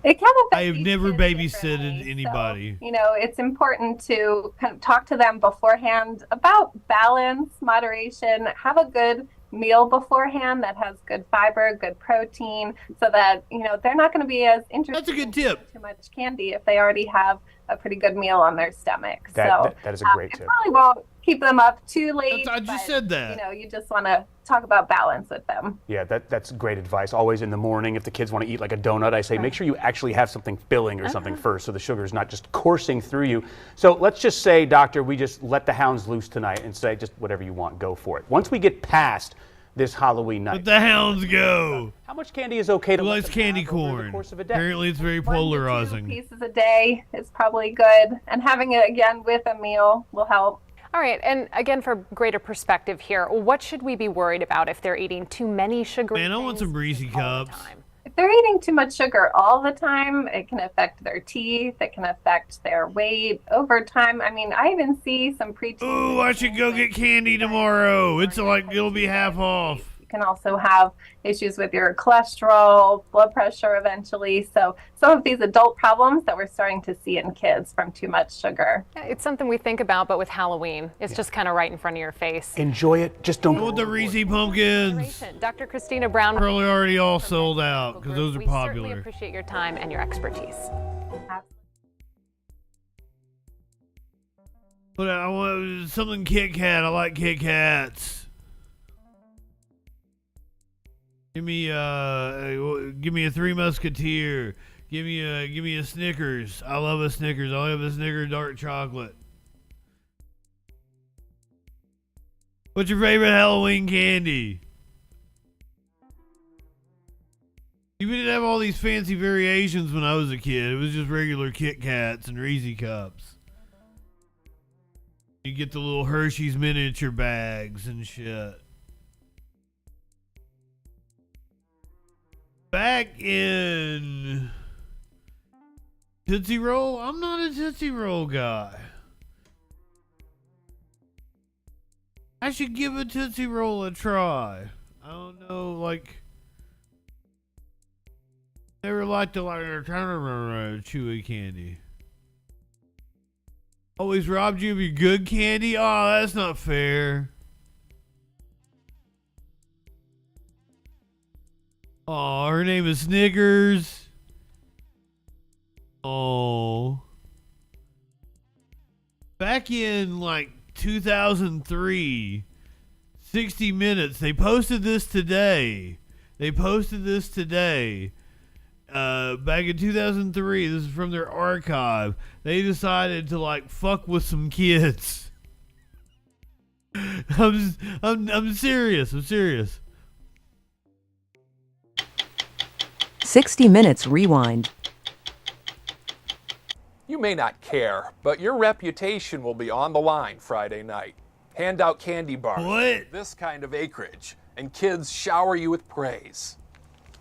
It can affect I have never babysitted anybody. You know, it's important to kind of talk to them beforehand about balance, moderation, have a good meal beforehand that has good fiber, good protein, so that, you know, they're not going to be as interested. That's a good tip. In too much candy if they already have a pretty good meal on their stomach. That is a great tip. It probably won't keep them up too late. I just said that. You know, you just want to talk about balance with them. Yeah, that's great advice. Always in the morning, if the kids want to eat like a donut, I say make sure you actually have something filling or something first, so the sugar is not just coursing through you. So let's just say, doctor, we just let the hounds loose tonight and say just whatever you want, go for it. Once we get past this Halloween night, Let the hounds go. How much candy is okay to Who let likes them candy have over the corn? course of a day? Apparently it's very 1 to 2 polarizing. pieces a day is probably good, and having it again with a meal will help. All right, and again, for greater perspective here, what should we be worried about if they're eating too many sugary Man, I want some Reese cups. If they're eating too much sugar all the time, it can affect their teeth, it can affect their weight over time. I mean, I even see some preteens. Ooh, I should go get candy tomorrow. It's like, it'll be half off. You can also have issues with your cholesterol, blood pressure eventually. So some of these adult problems that we're starting to see in kids from too much sugar. Yeah, it's something we think about, but with Halloween, it's just kind of right in front of your face. Enjoy it, just don't I want the Reese pumpkins. Dr. Christina Brown. Probably already all sold out because those are We certainly popular. appreciate your time and your expertise. But I want something Kit Kat. I like Kit Kats. Give me a Three Musketeer. Give me a Snickers. I love a Snickers. I'll have a Snickers dark chocolate. What's your favorite Halloween candy? You didn't have all these fancy variations when I was a kid. It was just regular Kit Kats and Reese's Cups. You get the little Hershey's miniature bags and shit. Back in Tootsie Roll, I'm not a Tootsie Roll guy. I should give a Tootsie Roll a try. I don't know, like, never liked the chewy candy. Always robbed you of your good candy? Oh, that's not fair. Oh, her name is Snickers. Oh. Back in like 2003, 60 Minutes, they posted this today. Back in 2003, this is from their archive. They decided to like fuck with some kids. I'm serious. 60 Minutes Rewind. You may not care, but your reputation will be on the line Friday night. Hand out candy bars. What? This kind of acreage, and kids shower you with praise.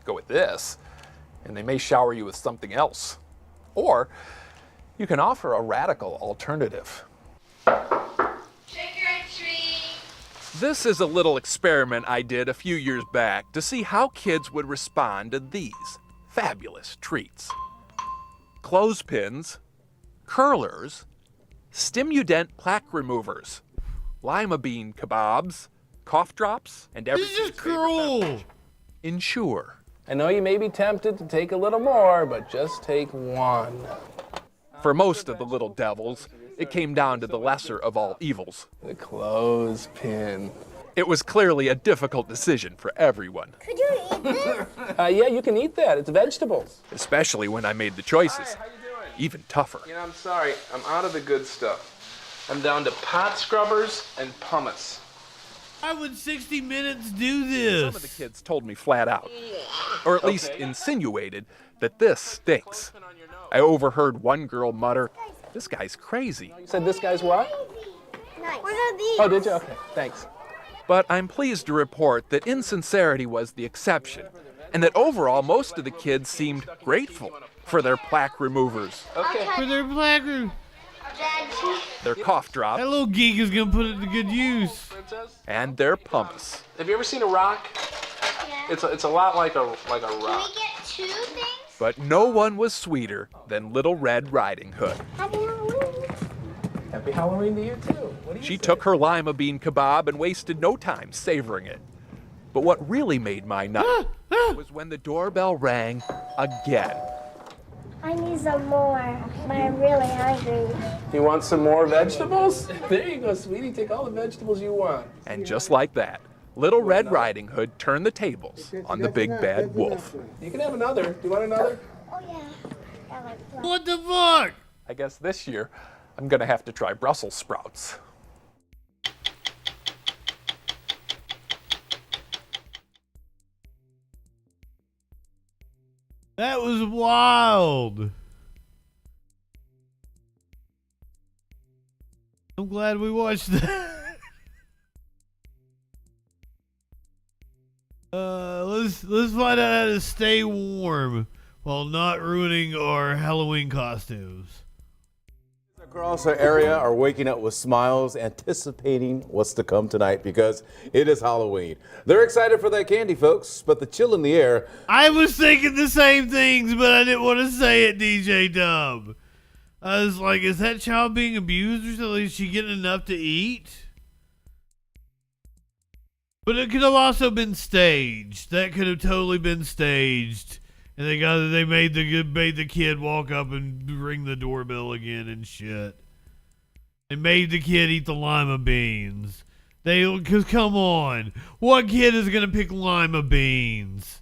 Go with this, and they may shower you with something else. Or you can offer a radical alternative. Trick or treat. This is a little experiment I did a few years back to see how kids would respond to these fabulous treats. Clothespins, curlers, Stimudent plaque removers, lima bean kebabs, cough drops, and everything. This is cruel. Ensure. I know you may be tempted to take a little more, but just take one. For most of the little devils, it came down to the lesser of all evils. The clothespin. It was clearly a difficult decision for everyone. Could you eat this? Yeah, you can eat that. It's vegetables. Especially when I made the choices. Hi, how you doing? Even tougher. You know, I'm sorry. I'm out of the good stuff. I'm down to pot scrubbers and pumice. Why would 60 Minutes do this? Some of the kids told me flat out, or at least insinuated, that this stinks. I overheard one girl mutter, "This guy's crazy." You said this guy's what? Nice. What are these? Oh, did you? Okay, thanks. But I'm pleased to report that insincerity was the exception, and that overall most of the kids seemed grateful for their plaque removers, Okay. For their plaque room. their cough drop, That little geek is gonna put it to good use. and their pumice. Have you ever seen a rock? Yeah. It's a lot like a rock. Can we get 2 things? But no one was sweeter than Little Red Riding Hood. Happy Halloween. Happy Halloween to you too. What do you She say? took her lima bean kebab and wasted no time savoring it. But what really made my night was when the doorbell rang again. I need some more, but I'm really hungry. You want some more vegetables? There you go, sweetie. Take all the vegetables you want. And just like that, Little Red Riding Hood turned the tables on the big bad wolf. You can have another. Do you want another? Oh yeah. I like that. What the fuck? I guess this year I'm gonna have to try Brussels sprouts. That was wild. I'm glad we watched that. Let's find out how to stay warm while not ruining our Halloween costumes. Across our area are waking up with smiles, anticipating what's to come tonight because it is Halloween. They're excited for that candy, folks, but the chill in the air. I was thinking the same things, but I didn't want to say it, DJ Dub. I was like, is that child being abused or something? Is she getting enough to eat? But it could have also been staged. That could have totally been staged. And they made the kid walk up and ring the doorbell again and shit. They made the kid eat the lima beans. Cause come on, what kid is gonna pick lima beans?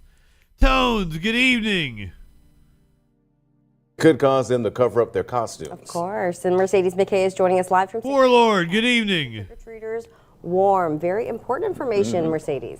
Tones, good evening. Could cause them to cover up their costumes. Of course. And Mercedes McKay is joining us live from Warlord, good evening. Trick-or-treaters warm. Very important information, Mercedes.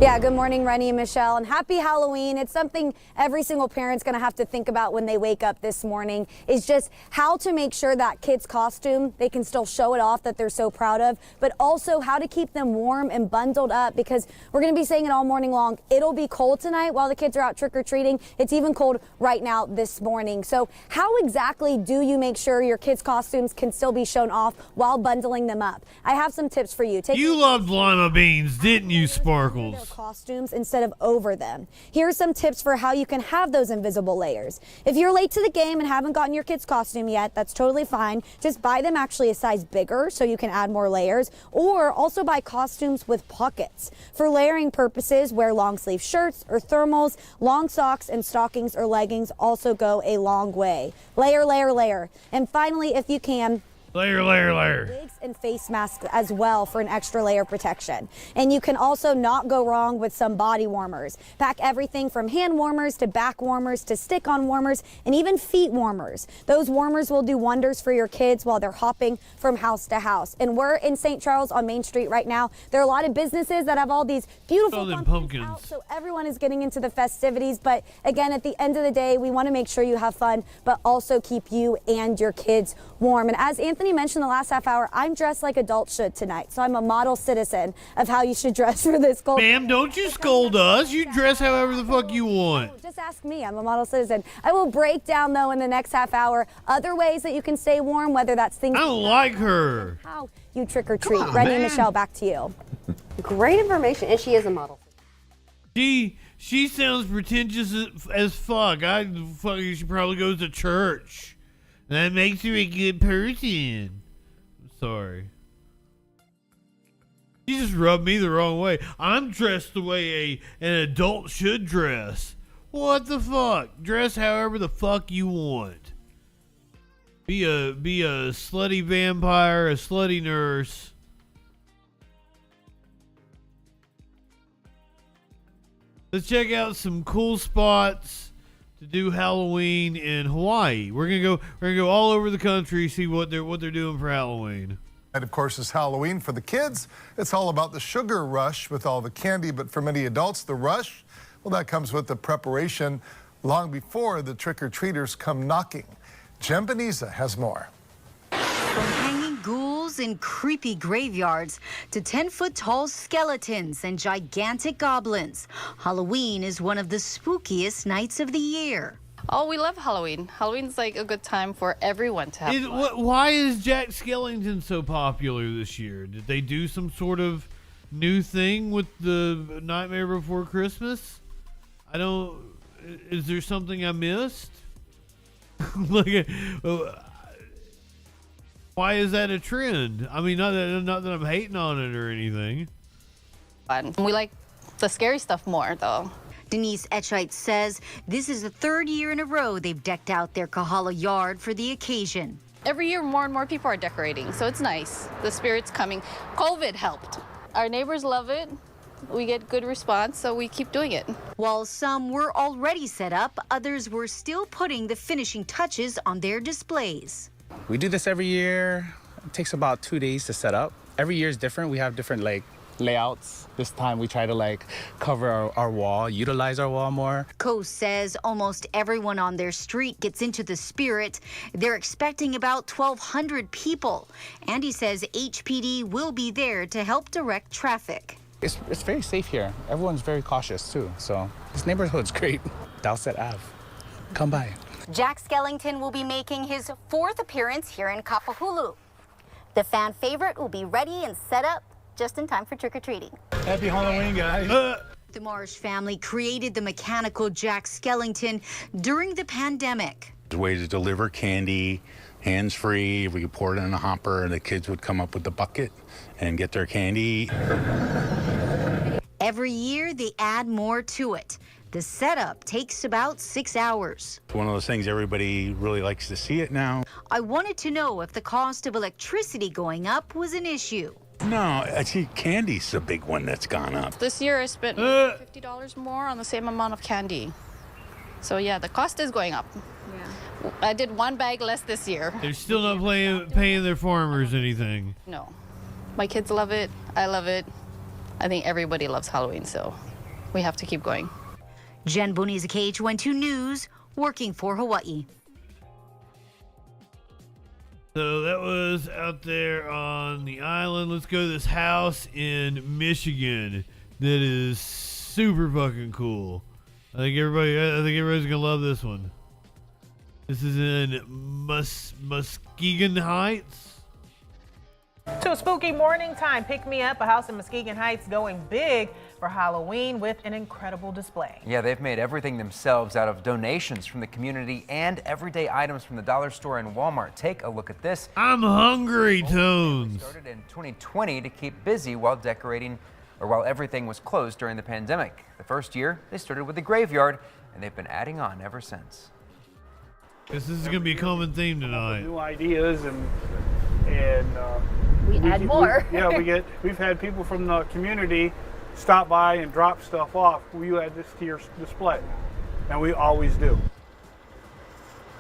Yeah, good morning, Rennie and Michelle, and happy Halloween. It's something every single parent's going to have to think about when they wake up this morning, is just how to make sure that kid's costume, they can still show it off that they're so proud of, but also how to keep them warm and bundled up, because we're going to be saying it all morning long. It'll be cold tonight while the kids are out trick-or-treating. It's even cold right now this morning. So how exactly do you make sure your kids' costumes can still be shown off while bundling them up? I have some tips for you. You loved lima beans, didn't you, Sparkles? Costumes instead of over them. Here are some tips for how you can have those invisible layers. If you're late to the game and haven't gotten your kid's costume yet, that's totally fine. Just buy them actually a size bigger so you can add more layers, or also buy costumes with pockets. For layering purposes, wear long sleeve shirts or thermals. Long socks and stockings or leggings also go a long way. Layer, layer, layer. And finally, if you can, layer, layer, layer. Wigs and face masks as well for an extra layer of protection. And you can also not go wrong with some body warmers. Pack everything from hand warmers to back warmers to stick-on warmers and even feet warmers. Those warmers will do wonders for your kids while they're hopping from house to house. And we're in St. Charles on Main Street right now. There are a lot of businesses that have all these beautiful pumpkins out, so everyone is getting into the festivities. But again, at the end of the day, we want to make sure you have fun, but also keep you and your kids warm. And as Anthony mentioned the last half hour, I'm dressed like adults should tonight. So I'm a model citizen of how you should dress for this cold. Ma'am, don't you scold us. You dress however the fuck you want. Just ask me. I'm a model citizen. I will break down, though, in the next half hour, other ways that you can stay warm, whether that's things. I don't like her. How you trick or treat. Rennie and Michelle, back to you. Great information, and she is a model. She sounds pretentious as fuck. She probably goes to church. That makes her a good person. I'm sorry. She just rubbed me the wrong way. I'm dressed the way an adult should dress. What the fuck? Dress however the fuck you want. Be a slutty vampire, a slutty nurse. Let's check out some cool spots to do Halloween in Hawaii. We're gonna go all over the country, see what they're doing for Halloween. And of course, it's Halloween for the kids. It's all about the sugar rush with all the candy, but for many adults, the rush, well, that comes with the preparation long before the trick-or-treaters come knocking. Jem Beneza has more. From hanging ghouls in creepy graveyards to 10-foot-tall skeletons and gigantic goblins, Halloween is one of the spookiest nights of the year. Oh, we love Halloween. Halloween's like a good time for everyone to have fun. Why is Jack Skellington so popular this year? Did they do some sort of new thing with the Nightmare Before Christmas? Is there something I missed? Why is that a trend? I mean, not that I'm hating on it or anything. Fun. We like the scary stuff more, though. Denise Etchite says this is the third year in a row they've decked out their Kahala yard for the occasion. Every year, more and more people are decorating, so it's nice. The spirit's coming. COVID helped. Our neighbors love it. We get good response, so we keep doing it. While some were already set up, others were still putting the finishing touches on their displays. We do this every year. It takes about 2 days to set up. Every year is different. We have different layouts. This time we try to cover our wall, utilize our wall more. Coase says almost everyone on their street gets into the spirit. They're expecting about 1,200 people. Andy says HPD will be there to help direct traffic. It's very safe here. Everyone's very cautious too. So this neighborhood's great. Dowsett Ave. Come by. Jack Skellington will be making his 4th appearance here in Kapahulu. The fan favorite will be ready and set up just in time for trick-or-treating. Happy Halloween, guys. The Marsh family created the mechanical Jack Skellington during the pandemic. The way to deliver candy, hands-free. We could pour it in a hopper and the kids would come up with the bucket and get their candy. Every year they add more to it. The setup takes about 6 hours. It's one of those things everybody really likes to see it now. I wanted to know if the cost of electricity going up was an issue. No, I see candy's the big one that's gone up. This year I spent $50 more on the same amount of candy. So yeah, the cost is going up. Yeah. I did 1 bag less this year. They're still not paying their farmers anything. No. My kids love it. I love it. I think everybody loves Halloween, so we have to keep going. Jen Boniza, KH12 News, working for Hawaii. So that was out there on the island. Let's go to this house in Michigan that is super fucking cool. I think everybody's gonna love this one. This is in Muskegon Heights. To a spooky morning time, pick me up. A house in Muskegon Heights going big for Halloween with an incredible display. Yeah, they've made everything themselves out of donations from the community and everyday items from the dollar store and Walmart. Take a look at this. I'm hungry, Tones. Started in 2020 to keep busy while decorating, or while everything was closed during the pandemic. The first year, they started with the graveyard, and they've been adding on ever since. This is going to be a common theme tonight. New ideas and we add more. We've had people from the community stop by and drop stuff off. Will you add this to your display? And we always do.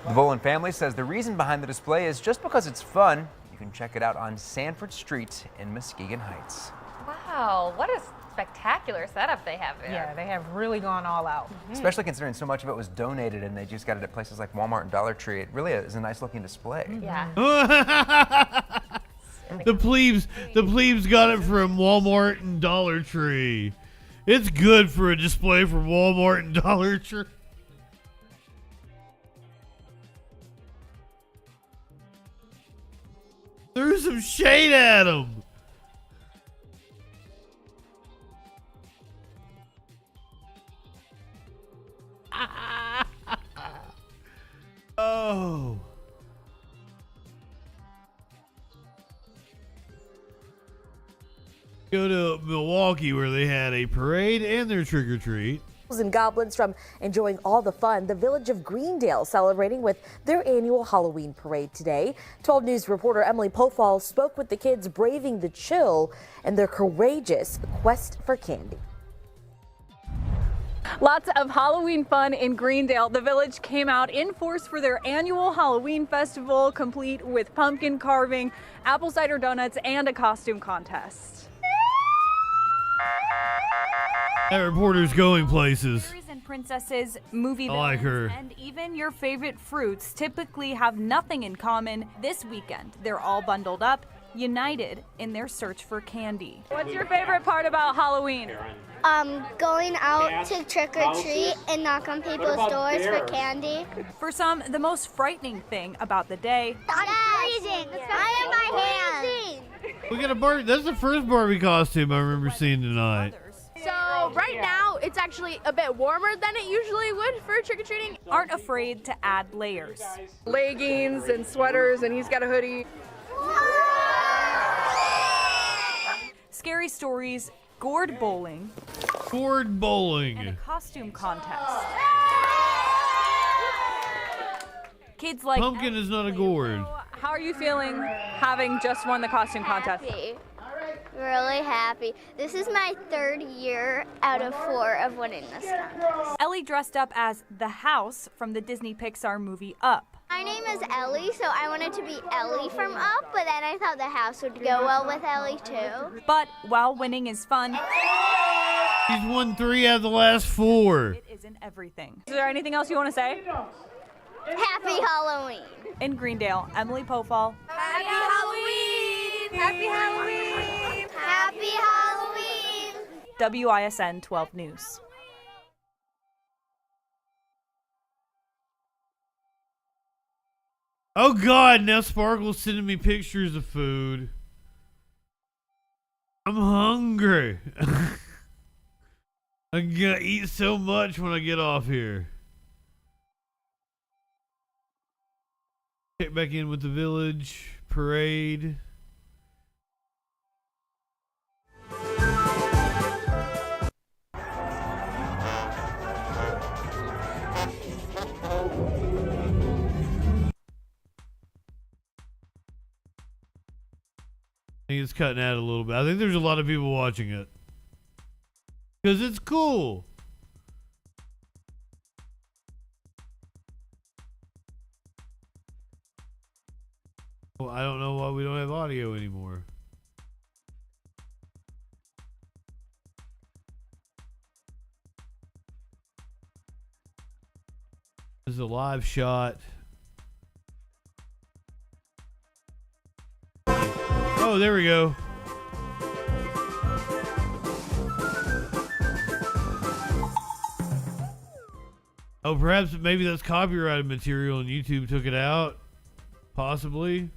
The Bolin family says the reason behind the display is just because it's fun. You can check it out on Sanford Street in Muskegon Heights. Wow, what a spectacular setup they have there. Yeah, they have really gone all out. Especially considering so much of it was donated and they just got it at places like Walmart and Dollar Tree. It really is a nice looking display. Yeah. The plebes got it from Walmart and Dollar Tree. It's good for a display from Walmart and Dollar Tree. Threw some shade at him. Oh. Go to Milwaukee where they had a parade and their trick-or-treat. And goblins from enjoying all the fun. The village of Greendale celebrating with their annual Halloween parade today. 12 News reporter Emily Pofall spoke with the kids braving the chill and their courageous quest for candy. Lots of Halloween fun in Greendale. The village came out in force for their annual Halloween festival, complete with pumpkin carving, apple cider donuts, and a costume contest. That reporter's going places. Fairies and princesses, movie I like villains, her. and even your favorite fruits typically have nothing in common. This weekend, they're all bundled up, united in their search for candy. What's your favorite part about Halloween? Going out to trick or treat and knock on people's doors for candy. For some, the most frightening thing about the day. I'm freezing. I am my hands. We got a Barbie. That's the first Barbie costume I remember seeing tonight. So right now, it's actually a bit warmer than it usually would for trick-or-treating. Aren't afraid to add layers. Leggings and sweaters, and he's got a hoodie. Scary stories, gourd bowling. Gourd bowling. And a costume contest. Kids like Pumpkin is not a gourd. How are you feeling having just won the costume contest? Happy. Really happy. This is my 3rd year out of 4 of winning this contest. Ellie dressed up as the house from the Disney Pixar movie Up. My name is Ellie, so I wanted to be Ellie from Up, but then I thought the house would go well with Ellie too. But while winning is fun, She's won 3 out of the last 4. it isn't everything. Is there anything else you want to say? Happy Halloween. In Greendale, Emily Pofall. Happy Halloween. Happy Halloween. Happy Halloween. WISN 12 News. Oh God, now Sparkle's sending me pictures of food. I'm hungry. I'm gonna eat so much when I get off here. Check back in with the village parade. I think it's cutting out a little bit. I think there's a lot of people watching it. Because it's cool. Well, I don't know why we don't have audio anymore. This is a live shot. Oh, there we go. Oh, perhaps maybe that's copyrighted material and YouTube took it out. Possibly.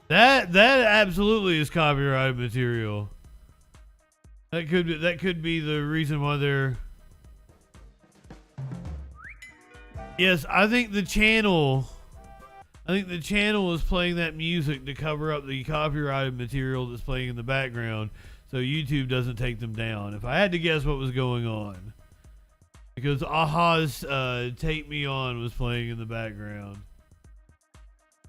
That absolutely is copyrighted material. That could be the reason why they're. Yes, I think the channel is playing that music to cover up the copyrighted material that's playing in the background, so YouTube doesn't take them down. If I had to guess what was going on, because Aha's "Take Me On" was playing in the background.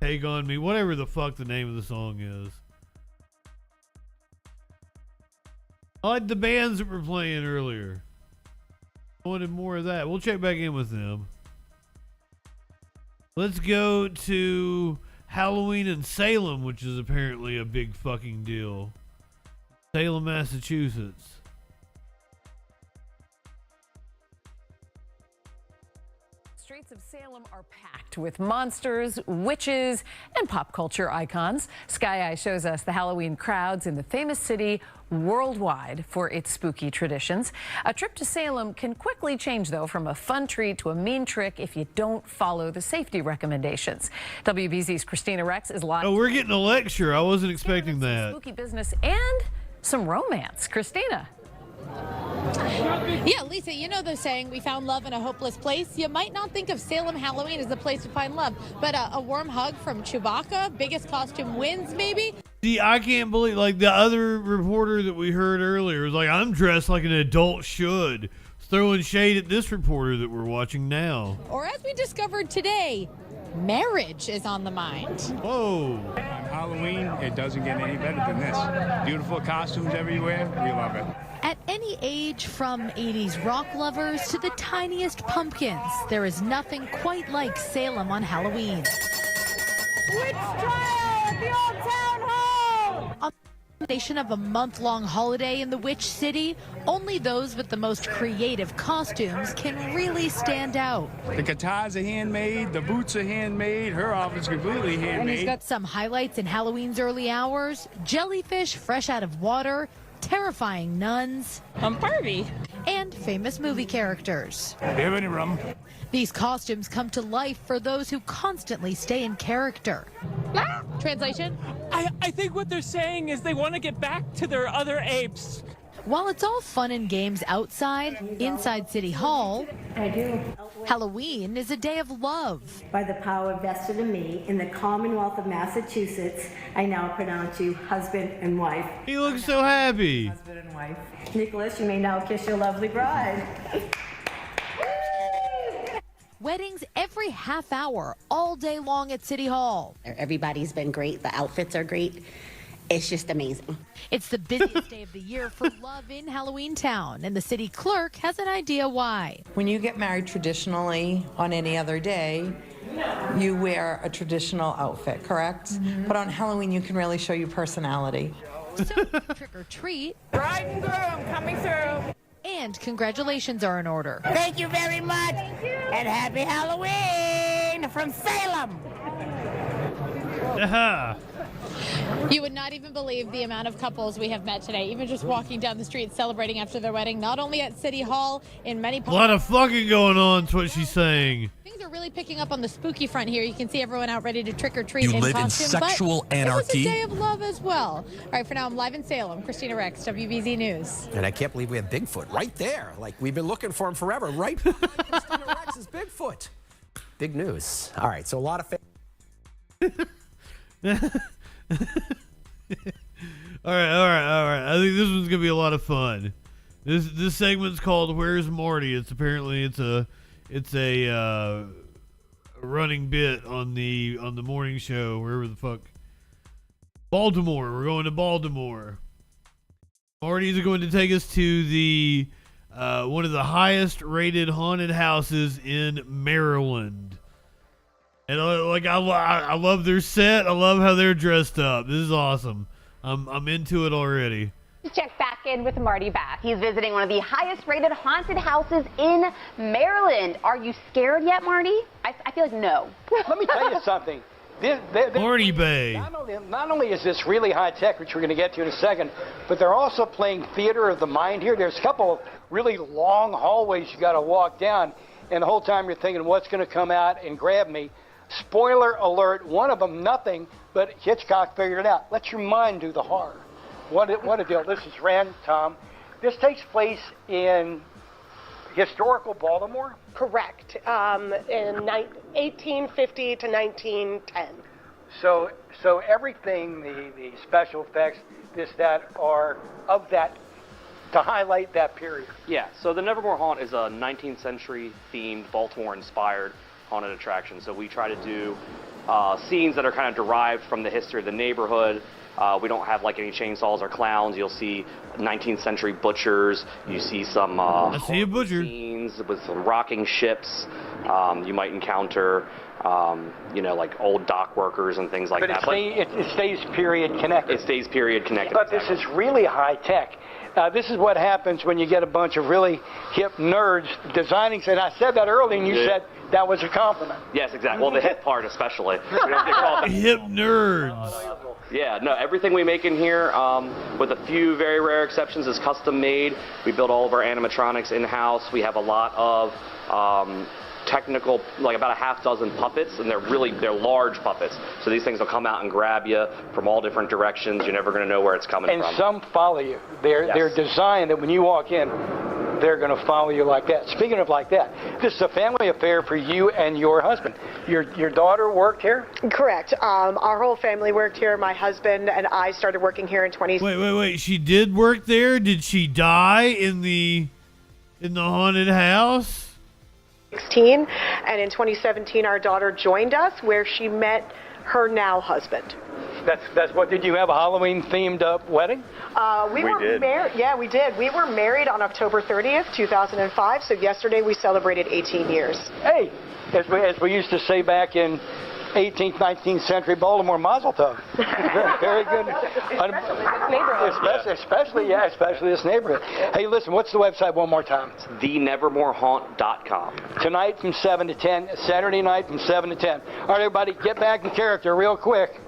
Take on Me, whatever the fuck the name of the song is. I like the bands that were playing earlier. I wanted more of that. We'll check back in with them. Let's go to Halloween in Salem, which is apparently a big fucking deal. Salem, Massachusetts. Streets of Salem are packed with monsters, witches, and pop culture icons. Sky Eye shows us the Halloween crowds in the famous city worldwide for its spooky traditions. A trip to Salem can quickly change, though, from a fun treat to a mean trick if you don't follow the safety recommendations. WBZ's Christina Rex is live. Oh, we're getting a lecture. I wasn't expecting that. Spooky business and some romance. Christina. Yeah, Lisa, you know the saying, we found love in a hopeless place. You might not think of Salem Halloween as the place to find love, but a warm hug from Chewbacca, biggest costume wins, maybe. See, I can't believe, like, the other reporter that we heard earlier was like, I'm dressed like an adult should. Throwing shade at this reporter that we're watching now. Or as we discovered today, marriage is on the mind. Whoa. On Halloween, it doesn't get any better than this. Beautiful costumes everywhere. We love it. At any age, from 80s rock lovers to the tiniest pumpkins, there is nothing quite like Salem on Halloween. Witch trial at the old town hall! On the foundation of a month-long holiday in the Witch City, only those with the most creative costumes can really stand out. The guitars are handmade, the boots are handmade, her outfit's completely handmade. And he's got some highlights in Halloween's early hours: jellyfish fresh out of water, terrifying nuns, Barbie, and famous movie characters. Do you have any rum? These costumes come to life for those who constantly stay in character. Translation? I think what they're saying is they want to get back to their other apes. While it's all fun and games outside, inside City Hall, Halloween is a day of love. By the power vested in me in the Commonwealth of Massachusetts, I now pronounce you husband and wife. He looks so happy. Husband and wife. Nicholas, you may now kiss your lovely bride. Weddings every half hour, all day long at City Hall. Everybody's been great. The outfits are great. It's just amazing. It's the busiest day of the year for love in Halloween Town, and the city clerk has an idea why. When you get married traditionally on any other day, you wear a traditional outfit, correct? Mm-hmm. But on Halloween, you can really show your personality. So, trick or treat. Bride and groom coming through. And congratulations are in order. Thank you very much. Thank you. And happy Halloween from Salem. You would not even believe the amount of couples we have met today, even just walking down the street celebrating after their wedding, not only at City Hall, in many A lot of fucking going on, is what she's saying. Things are really picking up on the spooky front here. You can see everyone out ready to trick or treat You in live in costume, sexual but anarchy. It was a day of love as well. All right, for now, I'm live in Salem. Christina Rex, WBZ News. And I can't believe we have Bigfoot right there. Like, we've been looking for him forever. Right behind Christina Rex is Bigfoot. Big news. All right, so a lot of... All right. I think this one's gonna be a lot of fun. This segment's called "Where's Marty?" It's a running bit on the morning show, wherever the fuck Baltimore. We're going to Baltimore. Marty's going to take us to the one of the highest rated haunted houses in Maryland. And I love their set. I love how they're dressed up. This is awesome. I'm into it already. Check back in with Marty Bath. He's visiting one of the highest rated haunted houses in Maryland. Are you scared yet, Marty? I feel like no. Let me tell you something. Marty Bay. Not only is this really high tech, which we're going to get to in a second, but they're also playing theater of the mind here. There's a couple of really long hallways you got to walk down, and the whole time you're thinking, what's going to come out and grab me? Spoiler alert, one of them, nothing, but Hitchcock figured it out. Let your mind do the horror. What a deal. This is Ren, Tom. This takes place in historical Baltimore? Correct. In 1850 to 1910. So everything, the special effects, that are of that, to highlight that period. Yeah, so the Nevermore Haunt is a 19th century themed, Baltimore-inspired haunted attraction. So we try to do scenes that are kind of derived from the history of the neighborhood. We don't have like any chainsaws or clowns. You'll see 19th century butchers. You see some scenes with some rocking ships. You might encounter, like old dock workers and things like that. But it stays period connected. It stays period connected. But this is really high tech. This is what happens when you get a bunch of really hip nerds designing. And I said that earlier, and you said that was a compliment. Yes, exactly. Well, the hip part especially. We don't get called hip nerds. Yeah, no, everything we make in here, with a few very rare exceptions, is custom made. We build all of our animatronics in-house. We have a lot of technical, like about a half dozen puppets, and they're large puppets. So these things will come out and grab you from all different directions. You're never going to know where it's coming from. And some follow you. They're designed that when you walk in, they're going to follow you like that. Speaking of like that, this is a family affair for you and your husband. Your daughter worked here? Correct. Our whole family worked here. My husband and I started working here in 20... Wait. She did work there? Did she die in the haunted house? 2016, and in 2017 our daughter joined us, where she met her now husband. That's what. Did you have a Halloween themed up wedding? We were married. Yeah, we did. We were married on October 30th, 2005. So yesterday we celebrated 18 years. Hey, as we used to say back in 18th, 19th century Baltimore, mazel tov. Very good. Especially this neighborhood. Hey, listen, what's the website one more time? It's thenevermorehaunt.com. Tonight from 7 to 10, Saturday night from 7 to 10. All right, everybody, get back in character real quick.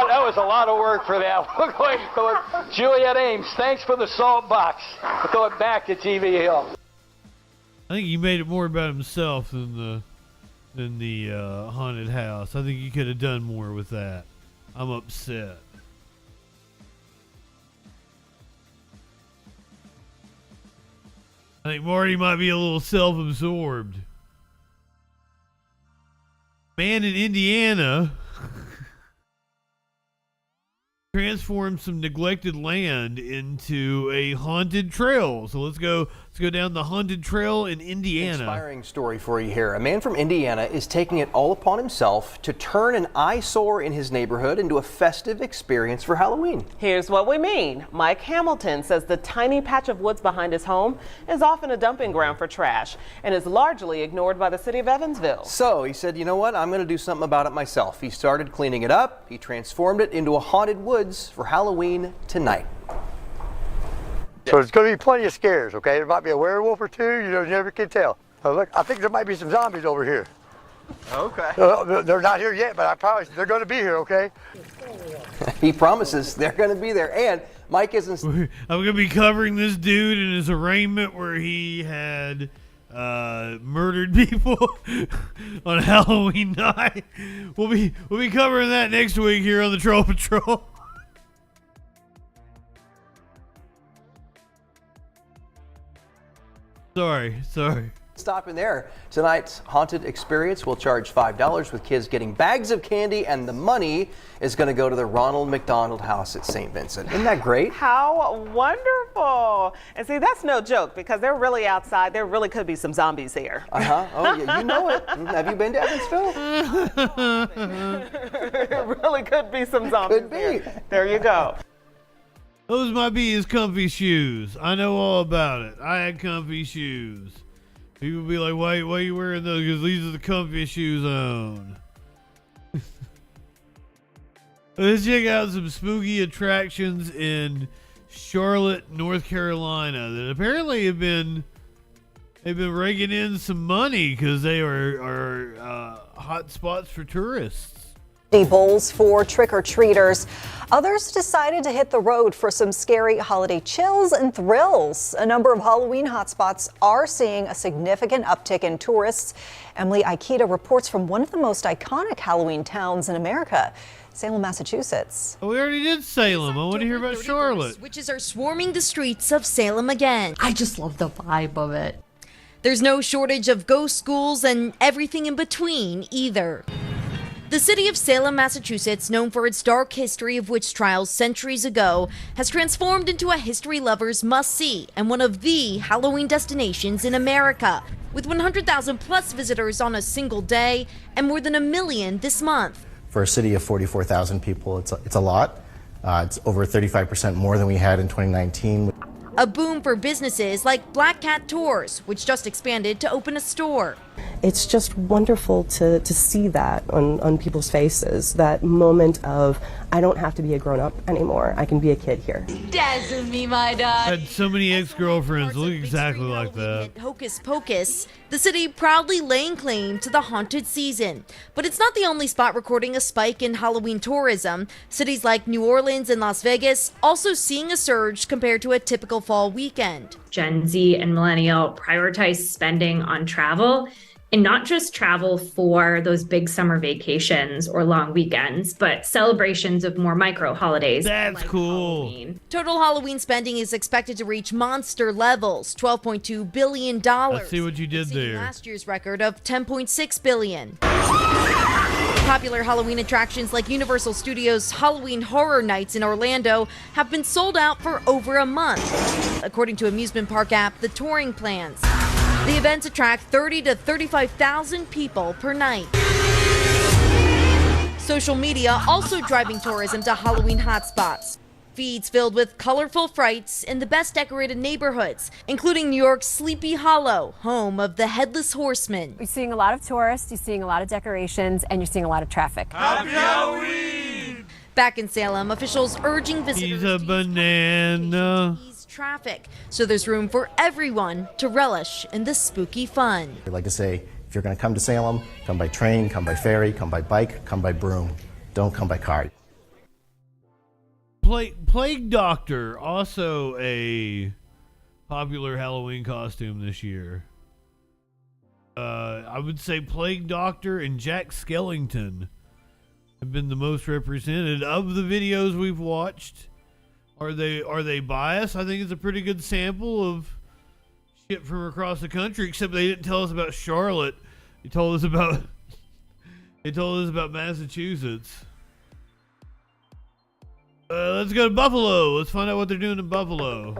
That was a lot of work for that. We're going to throw it. Juliet Ames, thanks for the salt box. We'll throw it back to TV Hill. I think he made it more about himself than the haunted house. I think he could have done more with that. I'm upset. I think Marty might be a little self-absorbed. Man in Indiana transformed some neglected land into a haunted trail. So let's go down the haunted trail in Indiana. Inspiring story for you here. A man from Indiana is taking it all upon himself to turn an eyesore in his neighborhood into a festive experience for Halloween. Here's what we mean. Mike Hamilton says the tiny patch of woods behind his home is often a dumping ground for trash and is largely ignored by the city of Evansville. So he said, you know what, I'm going to do something about it myself. He started cleaning it up. He transformed it into a haunted woods for Halloween tonight. So there's going to be plenty of scares, okay? There might be a werewolf or two, you never can tell. Look, I think there might be some zombies over here. Okay. They're not here yet, but they're going to be here, okay? He promises they're going to be there, and Mike isn't... I'm going to be covering this dude in his arraignment where he had murdered people on Halloween night. We'll be covering that next week here on the Troll Patrol. Sorry. Stop in there. Tonight's haunted experience will charge $5 with kids getting bags of candy, and the money is going to go to the Ronald McDonald House at St. Vincent. Isn't that great? How wonderful. And see, that's no joke because they're really outside. There really could be some zombies here. Uh-huh. Oh, yeah, you know it. Have you been to Evansville? There really could be some zombies here. There you go. Those might be his comfy shoes. I know all about it. I had comfy shoes. People be like, why are you wearing those? Because these are the comfiest shoes I own. Let's check out some spooky attractions in Charlotte, North Carolina that apparently they've been raking in some money because they are hot spots for tourists. Bowls for trick-or-treaters. Others decided to hit the road for some scary holiday chills and thrills. A number of Halloween hotspots are seeing a significant uptick in tourists. Emily Aikita reports from one of the most iconic Halloween towns in America, Salem, Massachusetts. Oh, we already did Salem. I want to hear about Charlotte. Witches are swarming the streets of Salem again. I just love the vibe of it. There's no shortage of ghost schools and everything in between either. The city of Salem, Massachusetts, known for its dark history of witch trials centuries ago, has transformed into a history lover's must-see and one of the Halloween destinations in America, with 100,000 plus visitors on a single day and more than 1 million this month. For a city of 44,000 people, it's a lot. It's over 35% more than we had in 2019. A boom for businesses like Black Cat Tours, which just expanded to open a store. It's just wonderful to see that on people's faces, that moment of, I don't have to be a grown-up anymore, I can be a kid here. Dazzle me, my dog. I had so many ex-girlfriends look exactly like that. Hocus Pocus, the city proudly laying claim to the haunted season. But it's not the only spot recording a spike in Halloween tourism. Cities like New Orleans and Las Vegas also seeing a surge compared to a typical fall weekend. Gen Z and millennial prioritize spending on travel, and not just travel for those big summer vacations or long weekends, but celebrations of more micro holidays. That's like cool. Halloween. Total Halloween spending is expected to reach monster levels, $12.2 billion. I see what you did exceeding there. Last year's record of $10.6 billion. Popular Halloween attractions like Universal Studios' Halloween Horror Nights in Orlando have been sold out for over a month, according to amusement park app The Touring Plans. The events attract 30 to 35,000 people per night. Social media also driving tourism to Halloween hotspots. Feeds filled with colorful frights in the best decorated neighborhoods, including New York's Sleepy Hollow, home of the Headless Horseman. You're seeing a lot of tourists, you're seeing a lot of decorations, and you're seeing a lot of traffic. Happy Halloween! Back in Salem, officials urging visitors He's a banana. to ease traffic, so there's room for everyone to relish in the spooky fun. I'd like to say, if you're going to come to Salem, come by train, come by ferry, come by bike, come by broom. Don't come by car. Plague Doctor, also a popular Halloween costume this year. I would say Plague Doctor and Jack Skellington have been the most represented of the videos we've watched. Are they biased? I think it's a pretty good sample of shit from across the country, except they didn't tell us about Charlotte. They told us about Massachusetts. Let's go to Buffalo. Let's find out what they're doing in Buffalo.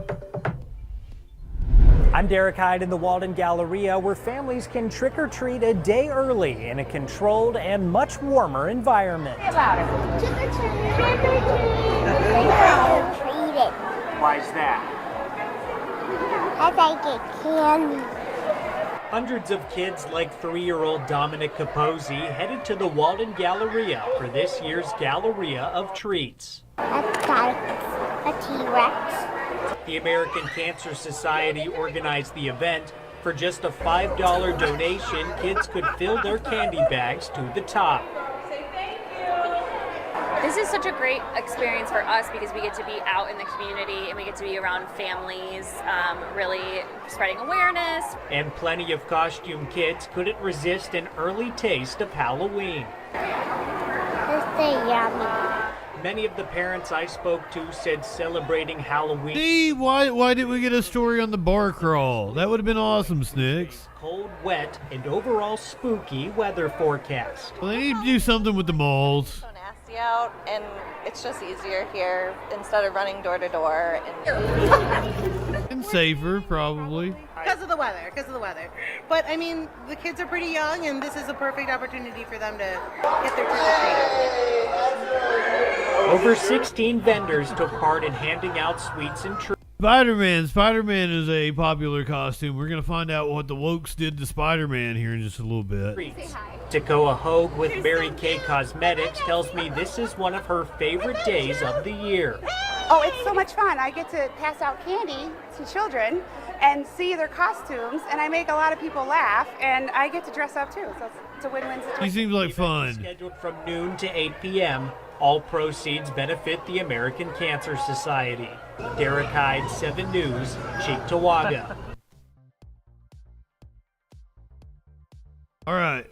I'm Derek Hyde in the Walden Galleria, where families can trick-or-treat a day early in a controlled and much warmer environment. Why is that? I get candy. Hundreds of kids like 3-year-old Dominic Capozzi headed to the Walden Galleria for this year's Galleria of Treats. I've got a T-Rex. The American Cancer Society organized the event. For just a $5 donation, kids could fill their candy bags to the top. This is such a great experience for us because we get to be out in the community and we get to be around families, really spreading awareness. And plenty of costume kids couldn't resist an early taste of Halloween. This is yummy. Many of the parents I spoke to said celebrating Halloween. See, why didn't we get a story on the bar crawl? That would have been awesome, Snicks. Cold, wet, and overall spooky weather forecast. Well, they need to do something with the malls. Nasty out, and it's just easier here instead of running door to door. And safer, probably. Because of the weather, But I mean, the kids are pretty young, and this is a perfect opportunity for them to get their trick-or-treat. Over 16 vendors took part in handing out sweets and treats. Spider-Man is a popular costume. We're going to find out what the Wokes did to Spider-Man here in just a little bit. Dakoa Hogue with Mary Kay Cosmetics tells me this is one of her favorite days of the year. Oh, it's so much fun. I get to pass out candy to children and see their costumes, and I make a lot of people laugh, and I get to dress up too, so it's a win-win situation. He seems like fun. Scheduled from noon to 8 p.m. All proceeds benefit the American Cancer Society. Derek Hyde, 7 News, Cheektowaga. All right.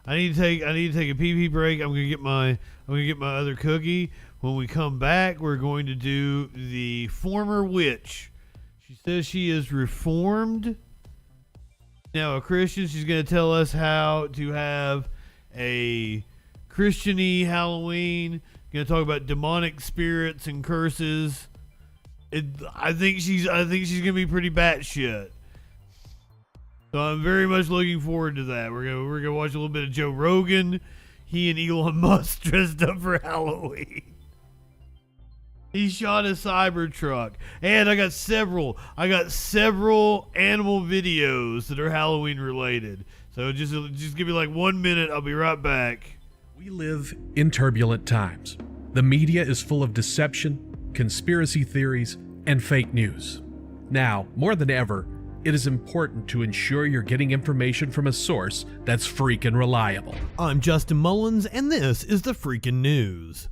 I need to take a pee break. I'm gonna get my other cookie. When we come back, we're going to do the former witch. She says she is reformed. Now a Christian. She's gonna tell us how to have a Christian-y Halloween. Gonna talk about demonic spirits and curses. I think she's gonna be pretty batshit. So I'm very much looking forward to that. We're gonna watch a little bit of Joe Rogan. He and Elon Musk dressed up for Halloween. He shot a Cybertruck, and I got several animal videos that are Halloween related. So just give me like 1 minute. I'll be right back. We live in turbulent times. The media is full of deception, conspiracy theories, and fake news. Now, more than ever, it is important to ensure you're getting information from a source that's freaking reliable. I'm Justin Mullins, and this is the Freakin' News.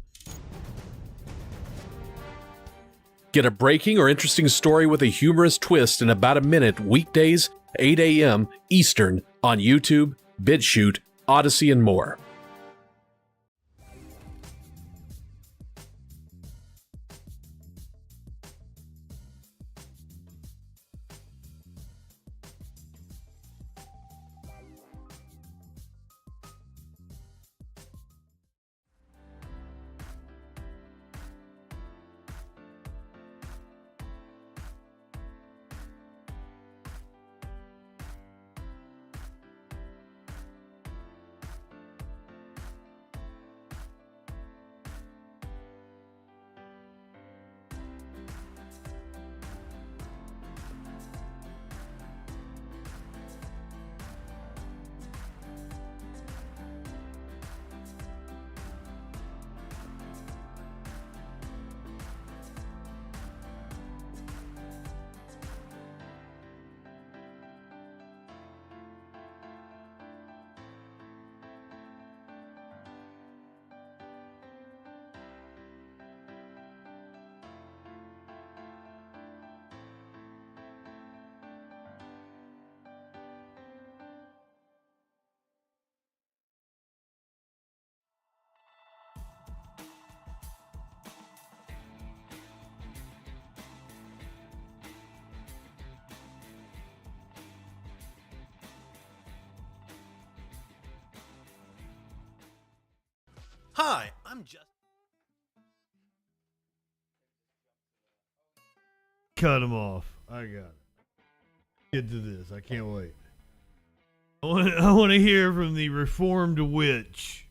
Get a breaking or interesting story with a humorous twist in about a minute weekdays, 8 a.m. Eastern on YouTube, BitChute, Odyssey, and more. Hi, I'm Justin. Cut him off. I got it. Get to this. I can't wait. I want to hear from the reformed witch.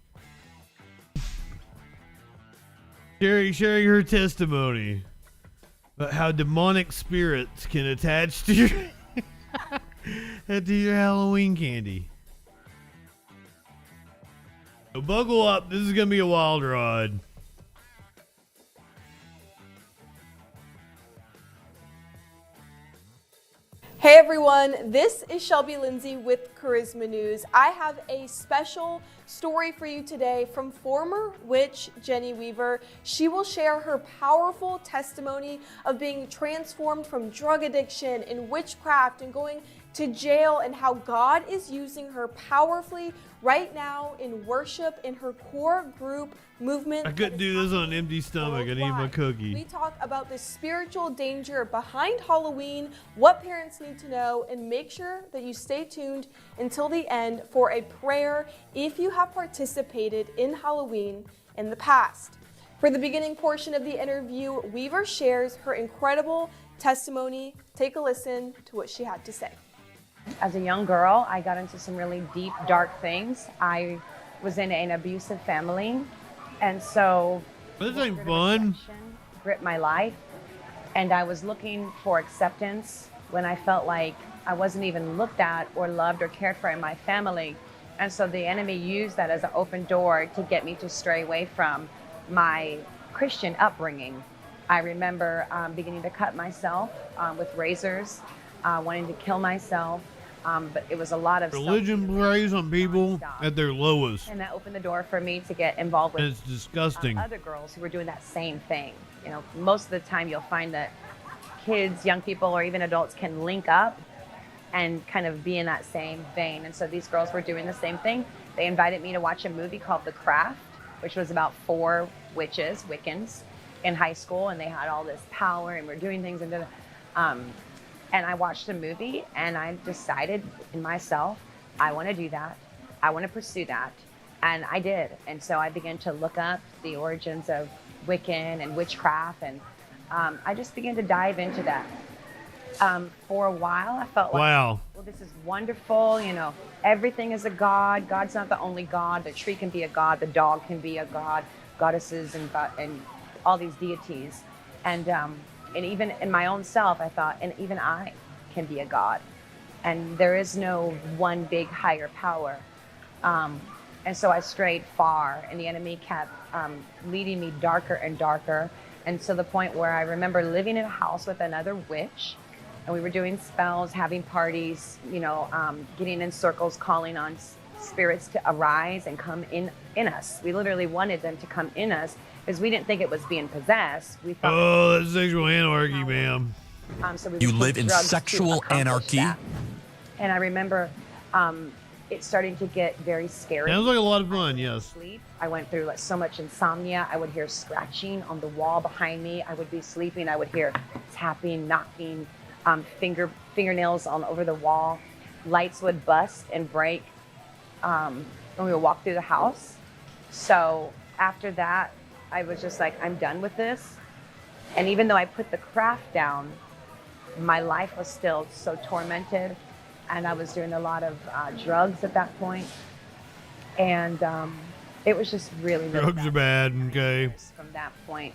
Sharing her testimony about how demonic spirits can attach to your to your Halloween candy. So buckle up. This is going to be a wild ride. Hey everyone, this is Shelby Lindsay with Charisma News. I have a special story for you today from former witch Jenny Weaver. She will share her powerful testimony of being transformed from drug addiction and witchcraft and going to jail and how God is using her powerfully right now in worship in her core group movement. I couldn't do this on an empty stomach. I need my We cookie. talk about the spiritual danger behind Halloween, what parents need to know, and make sure that you stay tuned until the end for a prayer if you have participated in Halloween in the past. For the beginning portion of the interview, Weaver shares her incredible testimony. Take a listen to what she had to say. As a young girl, I got into some really deep, dark things. I was in an abusive family, and so this ain't fun. Gripped my life, and I was looking for acceptance when I felt like I wasn't even looked at or loved or cared for in my family. And so the enemy used that as an open door to get me to stray away from my Christian upbringing. I remember beginning to cut myself with razors, wanting to kill myself, but it was a lot of Religion preys on people at their lowest. and that opened the door for me to get involved with And it's disgusting. other girls who were doing that same thing. You know, most of the time you'll find that kids, young people, or even adults can link up and kind of be in that same vein. And so these girls were doing the same thing. They invited me to watch a movie called The Craft, which was about 4 witches, Wiccans, in high school, and they had all this power and were doing things. And I watched the movie, and I decided in myself, I want to do that. I want to pursue that. And I did. And so I began to look up the origins of Wiccan and witchcraft, and I just began to dive into that. For a while, I felt like, Wow. well, this is wonderful. You know, everything is a god. God's not the only god. The tree can be a god. The dog can be a god. Goddesses and all these deities. And even in my own self, I thought, and even I can be a god. And there is no one big higher power. And so I strayed far, and the enemy kept leading me darker and darker. And to the point where I remember living in a house with another witch, and we were doing spells, having parties, you know, getting in circles, calling on spirits to arise and come in us. We literally wanted them to come in us because we didn't think it was being possessed. We thought, Oh, that's sexual anarchy, ma'am. so we You would live take in drugs to sexual accomplish anarchy? that. And I remember it starting to get very scary. Sounds like a lot of fun, yes. Sleep. I went through like so much insomnia. I would hear scratching on the wall behind me. I would be sleeping. I would hear tapping, knocking, fingernails all over the wall. Lights would bust and break when we would walk through the house. So after that, I was just like, I'm done with this. And even though I put the craft down, my life was still so tormented. And I was doing a lot of drugs at that point. And it was just really, really Drugs are bad, okay. From that point,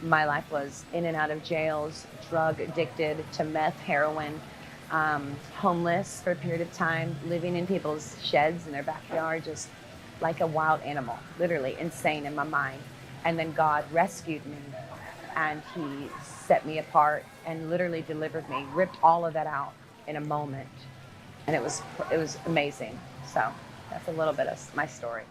my life was in and out of jails, drug addicted to meth, heroin, homeless for a period of time, living in people's sheds in their backyard, just like a wild animal, literally insane in my mind. And then God rescued me, and he set me apart and literally delivered me, ripped all of that out in a moment. And it was amazing. So that's a little bit of my story.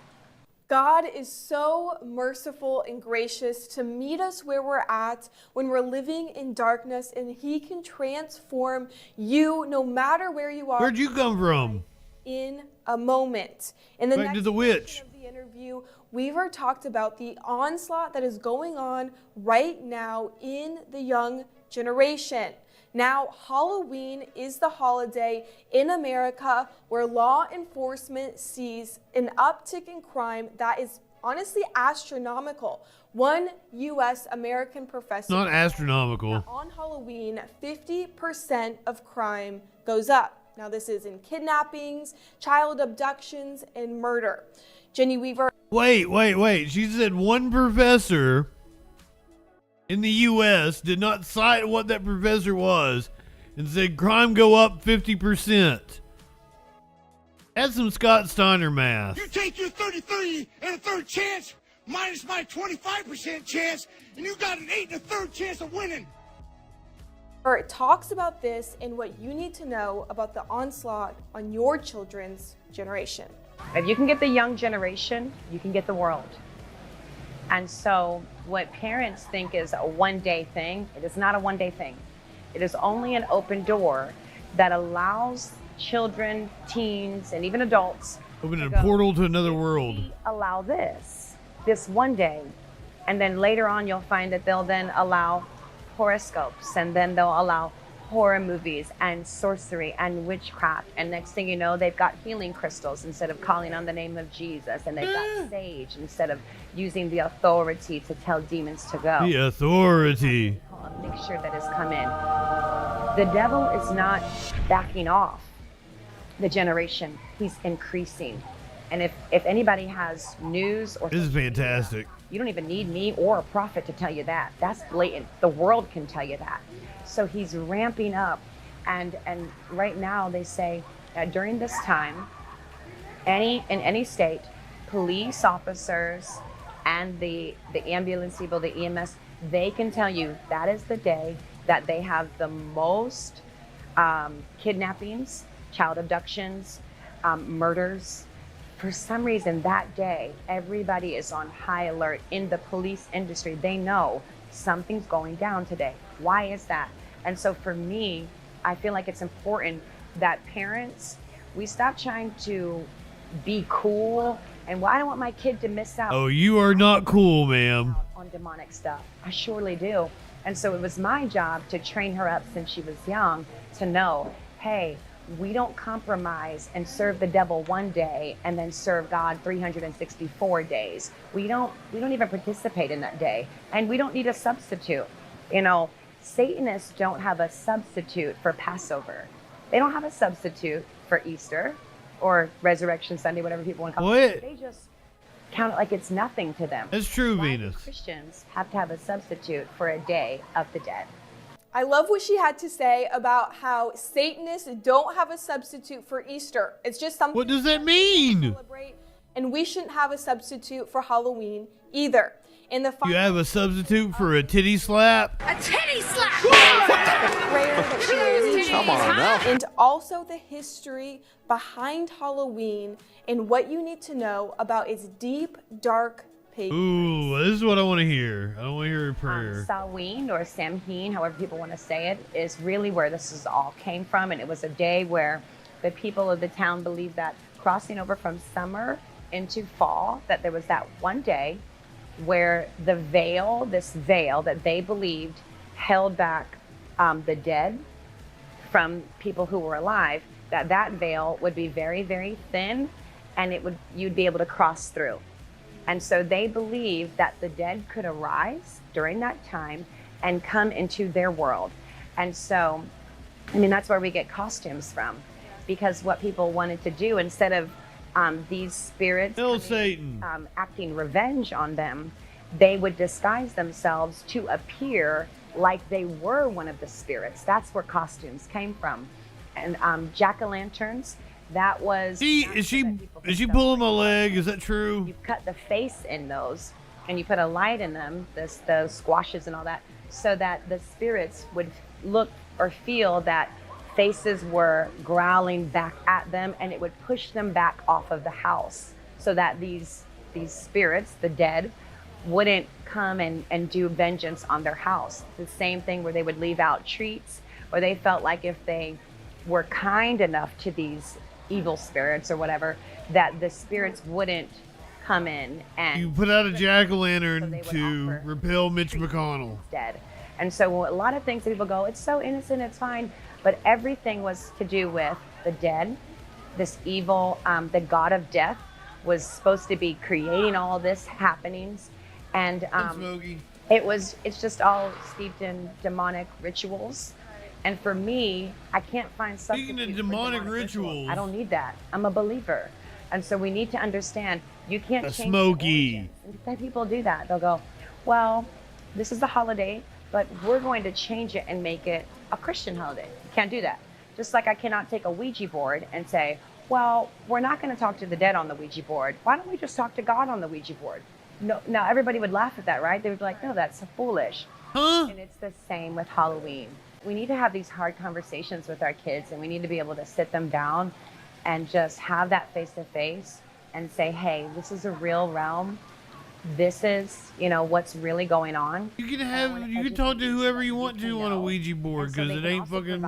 God is so merciful and gracious to meet us where we're at when we're living in darkness, and he can transform you no matter where you are. Where'd you come from? In a moment. In the Back next to the witch. portion of the interview, Weaver talked about the onslaught that is going on right now in the young generation. Now, Halloween is the holiday in America where law enforcement sees an uptick in crime that is honestly astronomical. One U.S. American professor Not astronomical. on Halloween, 50% of crime goes up. Now, this is in kidnappings, child abductions, and murder. Jenny Weaver. Wait. She said one professor in the U.S. did not cite what that professor was and said crime go up 50%. That's some Scott Steiner math. You take your 33 and a third chance minus my 25% chance, and you got an 8 and a third chance of winning. It talks about this and what you need to know about the onslaught on your children's generation. If you can get the young generation, you can get the world. And so what parents think is a one-day thing, it is not a one-day thing. It is only an open door that allows children, teens, and even adults Opening a portal to another world. allow this one day, and then later on you'll find that they'll then allow horoscopes, and then they'll allow horror movies and sorcery and witchcraft, and next thing you know they've got healing crystals instead of calling on the name of Jesus, and they've got sage instead of using the authority to tell demons to go. The authority. A mixture that has come in. The devil is not backing off the generation, he's increasing. And if anybody has news or This is fantastic. you don't even need me or a prophet to tell you that. That's blatant. The world can tell you that. So he's ramping up, and right now they say that during this time, in any state, police officers and the ambulance people, the EMS, they can tell you that is the day that they have the most kidnappings, child abductions, murders. For some reason that day, everybody is on high alert in the police industry. They know something's going down today. Why is that? And so for me, I feel like it's important that parents, we stop trying to be cool and well, I don't want my kid to miss out. Oh, you are not cool, ma'am. On demonic stuff. I surely do. And so it was my job to train her up since she was young to know, hey, we don't compromise and serve the devil one day and then serve God 364 days. We don't even participate in that day, and we don't need a substitute. You know, Satanists don't have a substitute for Passover. They don't have a substitute for Easter or Resurrection Sunday, whatever people want to call it. They just count it like it's nothing to them. That's true, Why do Venus. Christians have to have a substitute for a day of the dead? I love what she had to say about how Satanists don't have a substitute for Easter. It's just something. What does that mean? Celebrate, and we shouldn't have a substitute for Halloween either. In the You have a substitute for a titty slap? A titty slap! The prayer that she was teaching, Come on now. and also the history behind Halloween and what you need to know about its deep, dark pagan. Ooh, this is what I want to hear. I don't want to hear a prayer. Samhain or Samhain, however people want to say it, is really where this is all came from. And it was a day where the people of the town believed that crossing over from summer into fall, that there was that one day where the veil, this veil that they believed held back the dead from people who were alive, that veil would be very, very thin, and you'd be able to cross through. And so they believed that the dead could arise during that time and come into their world. And so, I mean, that's where we get costumes from, because what people wanted to do, instead of these spirits acting revenge on them, they would disguise themselves to appear like they were one of the spirits. That's where costumes came from. And jack-o'-lanterns, that was... Is she pulling my leg? Is that true? You cut the face in those, and you put a light in them, the squashes and all that, so that the spirits would look or feel that faces were growling back at them, and it would push them back off of the house, so that these spirits, the dead, wouldn't come and do vengeance on their house. The same thing where they would leave out treats, or they felt like if they were kind enough to these evil spirits or whatever, that the spirits wouldn't come in and... You put out a jack-o'-lantern to repel Mitch McConnell. Dead. And so a lot of things that people go, it's so innocent, it's fine, but everything was to do with the dead, this evil, the god of death was supposed to be creating all this happenings, and it's just all steeped in demonic rituals. And for me, I can't find substitute Speaking of for demonic rituals, I don't need that. I'm a believer. And so we need to understand, you can't change Smokey. and people do that. They'll go, well, this is the holiday, but we're going to change it and make it a Christian holiday. You can't do that. Just like I cannot take a Ouija board and say, well, we're not going to talk to the dead on the Ouija board. Why don't we just talk to God on the Ouija board? No, now everybody would laugh at that, right? They would be like, no, that's foolish. Huh? And it's the same with Halloween. We need to have these hard conversations with our kids, and we need to be able to sit them down and just have that face-to-face and say, hey, this is a real realm. this is, you know, what's really going on. You can talk to whoever you want to on a Ouija board because it ain't fucking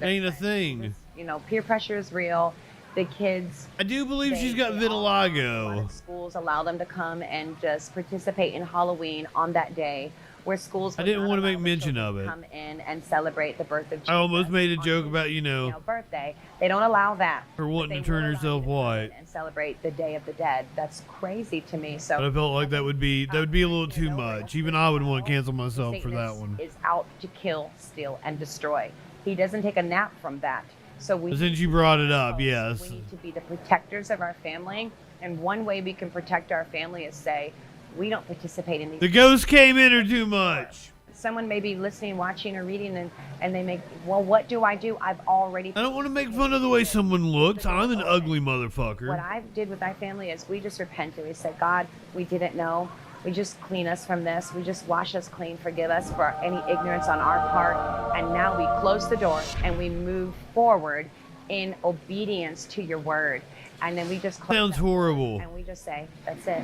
ain't a thing. You know, peer pressure is real. The kids. I do believe she's got vitiligo. Schools allow them to come and just participate in Halloween on that day, where schools. I didn't want to make mention of it. Come in and celebrate the birth of Jesus. I almost made a joke about, you know, birthday. They don't allow that. Her wanting to turn herself white and celebrate the Day of the Dead. That's crazy to me. So but I felt like that would be a little too much. Even I would want to cancel myself for that one. Is out to kill, steal, and destroy. He doesn't take a nap from that. So Since you brought it up, yes. We need to be the protectors of our family, and one way we can protect our family is say, we don't participate in these. The ghost came in or too much. Someone may be listening, watching, or reading, and they make, well, what do? I've already. I don't want to make fun of the way someone looks. I'm an ugly motherfucker. What I did with my family is we just repented. We said, God, we didn't know. We just clean us from this. We just wash us clean. Forgive us for any ignorance on our part. And now we close the door and we move forward in obedience to your word. And then we just close. Sounds horrible. And we just say, that's it.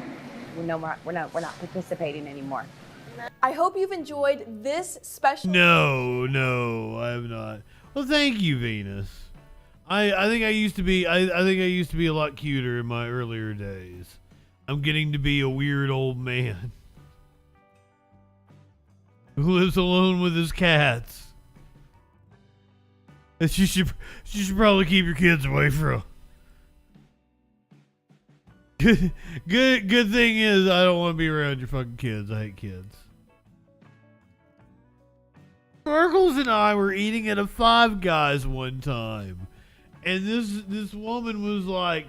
We're not participating anymore. I hope you've enjoyed this special. No, I have not. Well, thank you, Venus. I think I used to be. I think I used to be a lot cuter in my earlier days. I'm getting to be a weird old man who lives alone with his cats. That you should probably keep your kids away from. Good thing is I don't want to be around your fucking kids. I hate kids. Sparkles and I were eating at a Five Guys one time, and this woman was like,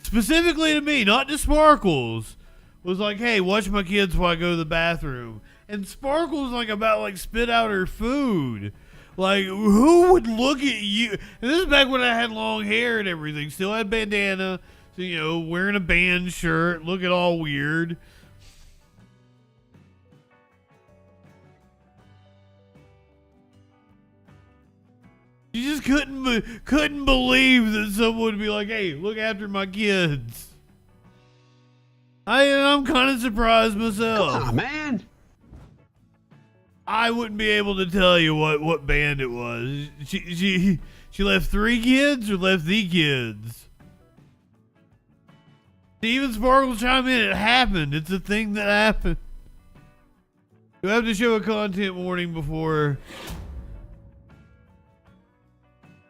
specifically to me, not to Sparkles, was like, hey, watch my kids while I go to the bathroom. And Sparkles about spit out her food. Like, who would look at you? And this is back when I had long hair and everything. Still had bandana. So, you know, wearing a band shirt. Looking all weird. You just couldn't believe that someone would be like, hey, look after my kids. I'm kind of surprised myself. Come on, man. I wouldn't be able to tell you what band it was. She left 3 kids or left the kids? Even Sparkles chime in. It happened. It's a thing that happened. You have to show a content warning before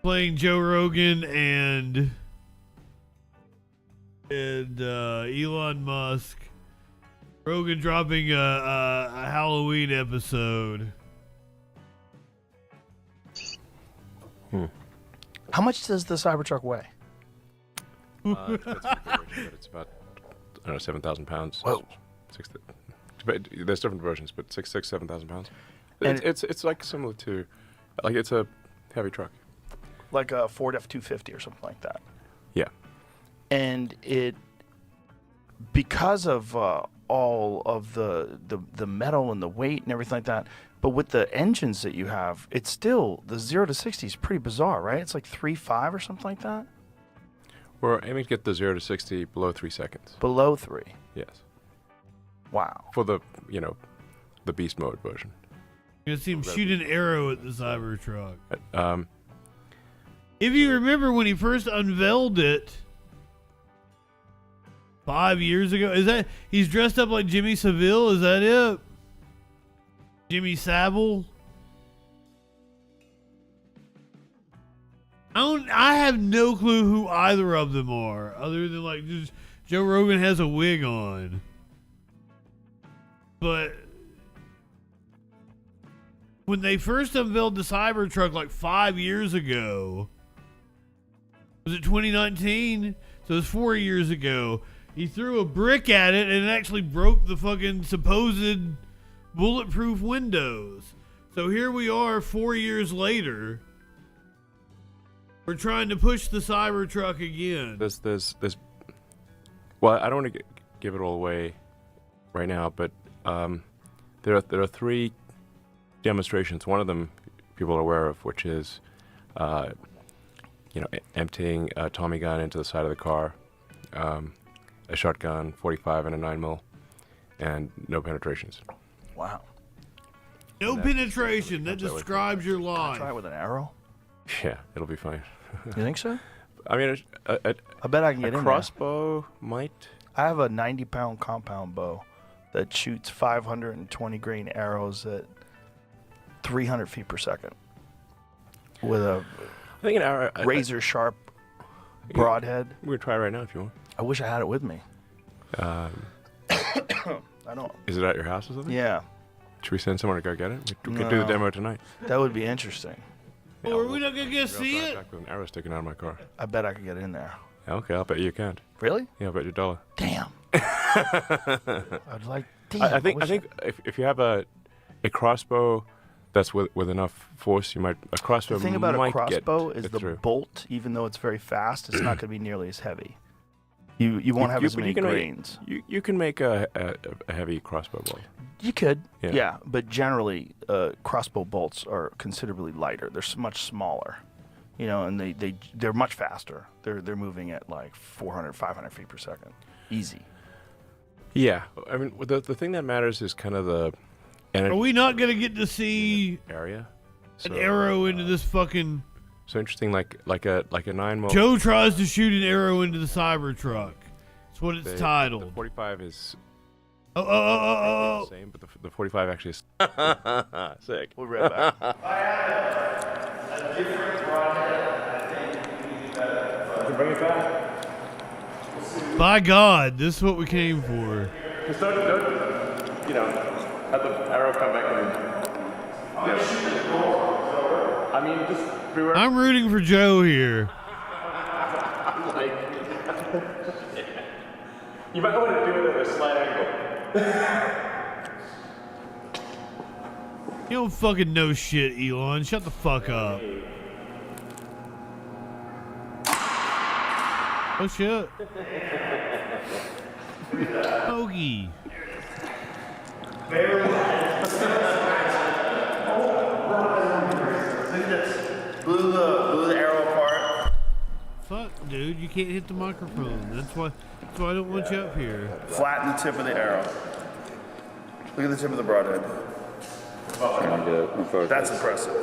playing Joe Rogan and Elon Musk. Rogan dropping a Halloween episode. How much does the Cybertruck weigh? It's about 7,000 pounds. Whoa. There's different versions, but 7,000 pounds. And it's like similar to, like it's a heavy truck. Like a Ford F-250 or something like that. Yeah. And it, because of all of the metal and the weight and everything like that, but with the engines that you have, it's still, the 0 to 60 is pretty bizarre, right? It's like 3.5 or something like that? We're aiming to get the 0 to 60 below 3 seconds. Below 3? Yes. Wow. For the, the beast mode version. You're going to see him shoot an arrow at the Cybertruck. Um, If you remember when he first unveiled it 5 years ago, he's dressed up like Jimmy Savile? Is that it? Jimmy Savile? I have no clue who either of them are, other than just Joe Rogan has a wig on. But when they first unveiled the Cybertruck 5 years ago, was it 2019? So it was 4 years ago. He threw a brick at it and it actually broke the fucking supposed bulletproof windows. So here we are 4 years later. We're trying to push the Cybertruck again. There's well, I don't want to give it all away right now, but there are 3 demonstrations. One of them people are aware of, which is emptying a Tommy gun into the side of the car, a shotgun, 45 and a 9mm, and no penetrations. Wow. No And penetration. That comes that way. describes your Can I life. try it with an arrow? Yeah, it'll be fine. You think so? I mean, I bet I can get a in crossbow might. I have a 90-pound compound bow that shoots 520 grain arrows at 300 feet per second with a I think an arrow, razor sharp broadhead. We could try right now if you want. I wish I had it with me. Um, I don't. Is it at your house or something? Yeah. Should we send someone to go get it? We could do the No. demo tonight. That would be interesting. Or are we not gonna get to see it? Back with an arrow sticking out of my car. I bet I could get in there. Okay, I'll bet you can't. Really? Yeah, I'll bet you $1. Damn. I'd like. Damn, I think wish if you have a crossbow that's with enough force, you might a crossbow. The thing about a might crossbow get is the through. bolt, even though it's very fast, it's not going to be nearly as heavy. You won't have as but many can grains. You can make a heavy crossbow bolt. You could, Yeah. yeah, but generally, crossbow bolts are considerably lighter. They're much smaller, and they're much faster. They're moving at like 400, 500 feet per second, easy. Yeah, I mean the thing that matters is kind of the. Are we not gonna get to see area? an arrow into this fucking? So interesting, like a 9mm. Joe tries to shoot an arrow into the Cybertruck. That's what it's titled. The 45 is. Oh. Same, but the 45 actually is sick. We'll be right back. Bring it back. By God, this is what we came for. Just don't, have the arrow come back in. I mean, just beware. I'm rooting for Joe here. You might want to do it at a slight angle. You don't fucking know shit, Elon. Shut the fuck up. Oh shit. Bogey. Blew the arrow apart. Fuck, dude, you can't hit the microphone. That's why I don't want you up here. Flatten the tip of the arrow. Look at the tip of the broadhead. That's impressive.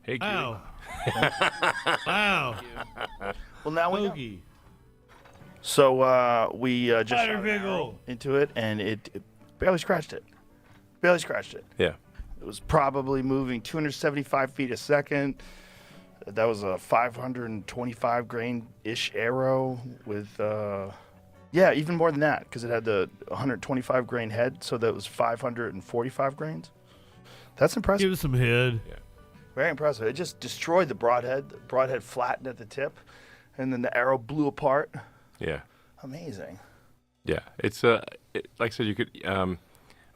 Hey, Wow. Wow. Well, now we know. Bogey. So we just Spider shot an Pickle. arrow into it, and it barely scratched it. Barely scratched it. Yeah. It was probably moving 275 feet a second. That was a 525 grain-ish arrow with, even more than that, because it had the 125 grain head, so that was 545 grains. That's impressive. Give us some head. Yeah. Very impressive. It just destroyed the broadhead. The broadhead flattened at the tip, and then the arrow blew apart. Yeah. Amazing. Yeah, it's like I said, you could.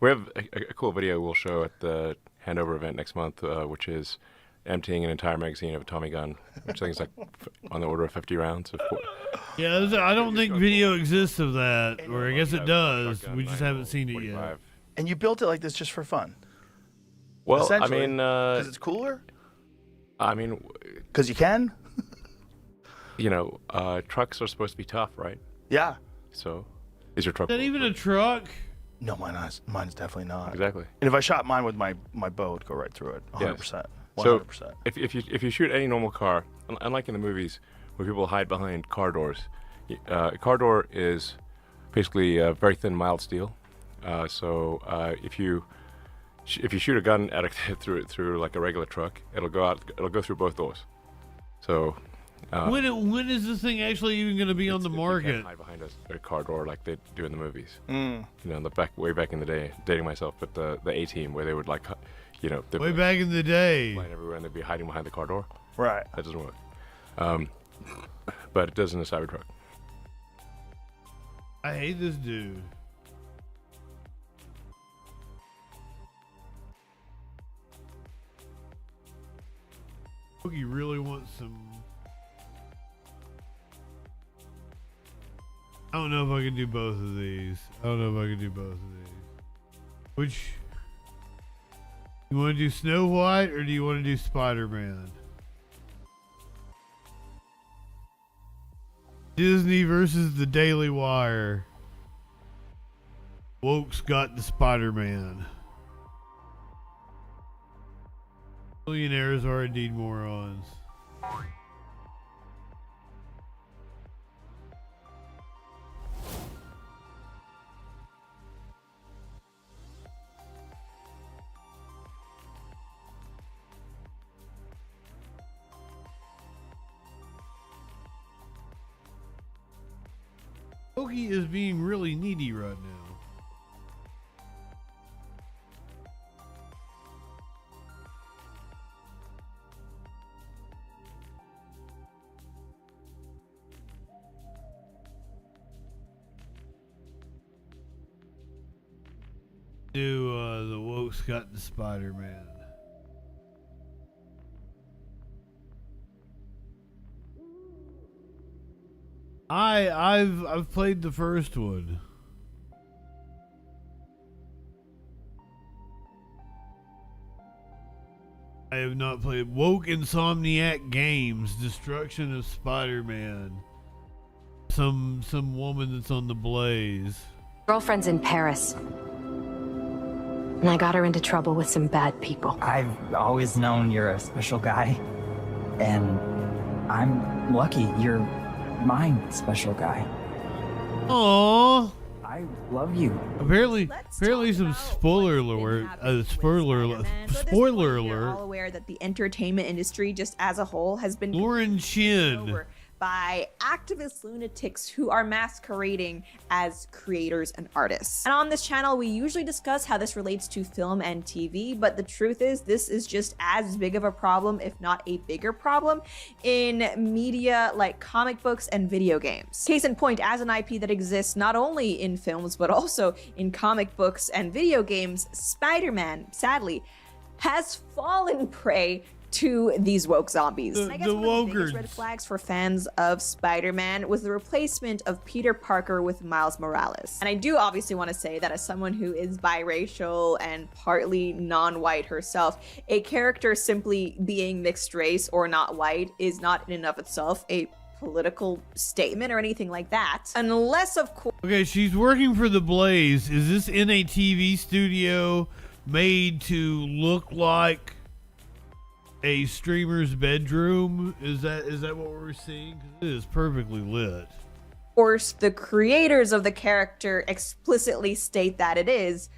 We have a cool video we'll show at the handover event next month, which is emptying an entire magazine of a Tommy gun, which I think is like on the order of 50 rounds. Yeah, I don't think video exists of that, or I guess it does. We just haven't seen it yet. And you built it like this just for fun? Well, I Essentially, mean, because it's cooler? I mean, because you can. Trucks are supposed to be tough, right? Yeah. So, is your truck? Is that even a truck? No, mine's definitely not. Exactly. And if I shot mine with my bow, it'd go right through it. 100%. 100%. So if you shoot any normal car, unlike in the movies where people hide behind car doors, a car door is basically very thin, mild steel. So if you shoot a gun at through like a regular truck, it'll go through both doors. So. When is this thing actually even going to be on the market? You can't hide behind a car door like they do in the movies. Mm. Way back in the day, dating myself, but the A-Team where they would way back in the day, flying everywhere and they'd be hiding behind the car door. Right. That doesn't work. But it does in a Cybertruck. I hate this dude. Boogie really wants some. I don't know if I can do both of these. Which you want to do Snow White or do you want to do Spider-Man? Disney versus the Daily Wire. Woke's got the Spider-Man. Billionaires are indeed morons. Pokey is being really needy right now. The Woke's got the Spider-Man. I've played the first one. I have not played Woke Insomniac Games, Destruction of Spider-Man. Some woman that's on the Blaze. Girlfriend's in Paris. And I got her into trouble with some bad people. I've always known you're a special guy. And I'm lucky you're my special guy. Aww. I love you. Apparently some spoiler alert. Spoiler alert. We're all aware that the entertainment industry, just as a whole, has been Lauren Chin by activist lunatics who are masquerading as creators and artists. And on this channel, we usually discuss how this relates to film and TV, but the truth is this is just as big of a problem, if not a bigger problem, in media like comic books and video games. Case in point, as an IP that exists not only in films, but also in comic books and video games, Spider-Man, sadly, has fallen prey to these woke zombies. I guess one of the biggest red flags for fans of Spider-Man was the replacement of Peter Parker with Miles Morales. And I do obviously want to say that as someone who is biracial and partly non-white herself, a character simply being mixed race or not white is not in and of itself a political statement or anything like that. Unless, of course... Okay, she's working for the Blaze. Is this in a TV studio made to look like a streamer's bedroom? Is that what we're seeing? It is perfectly lit. Of course, the creators of the character explicitly state that it is,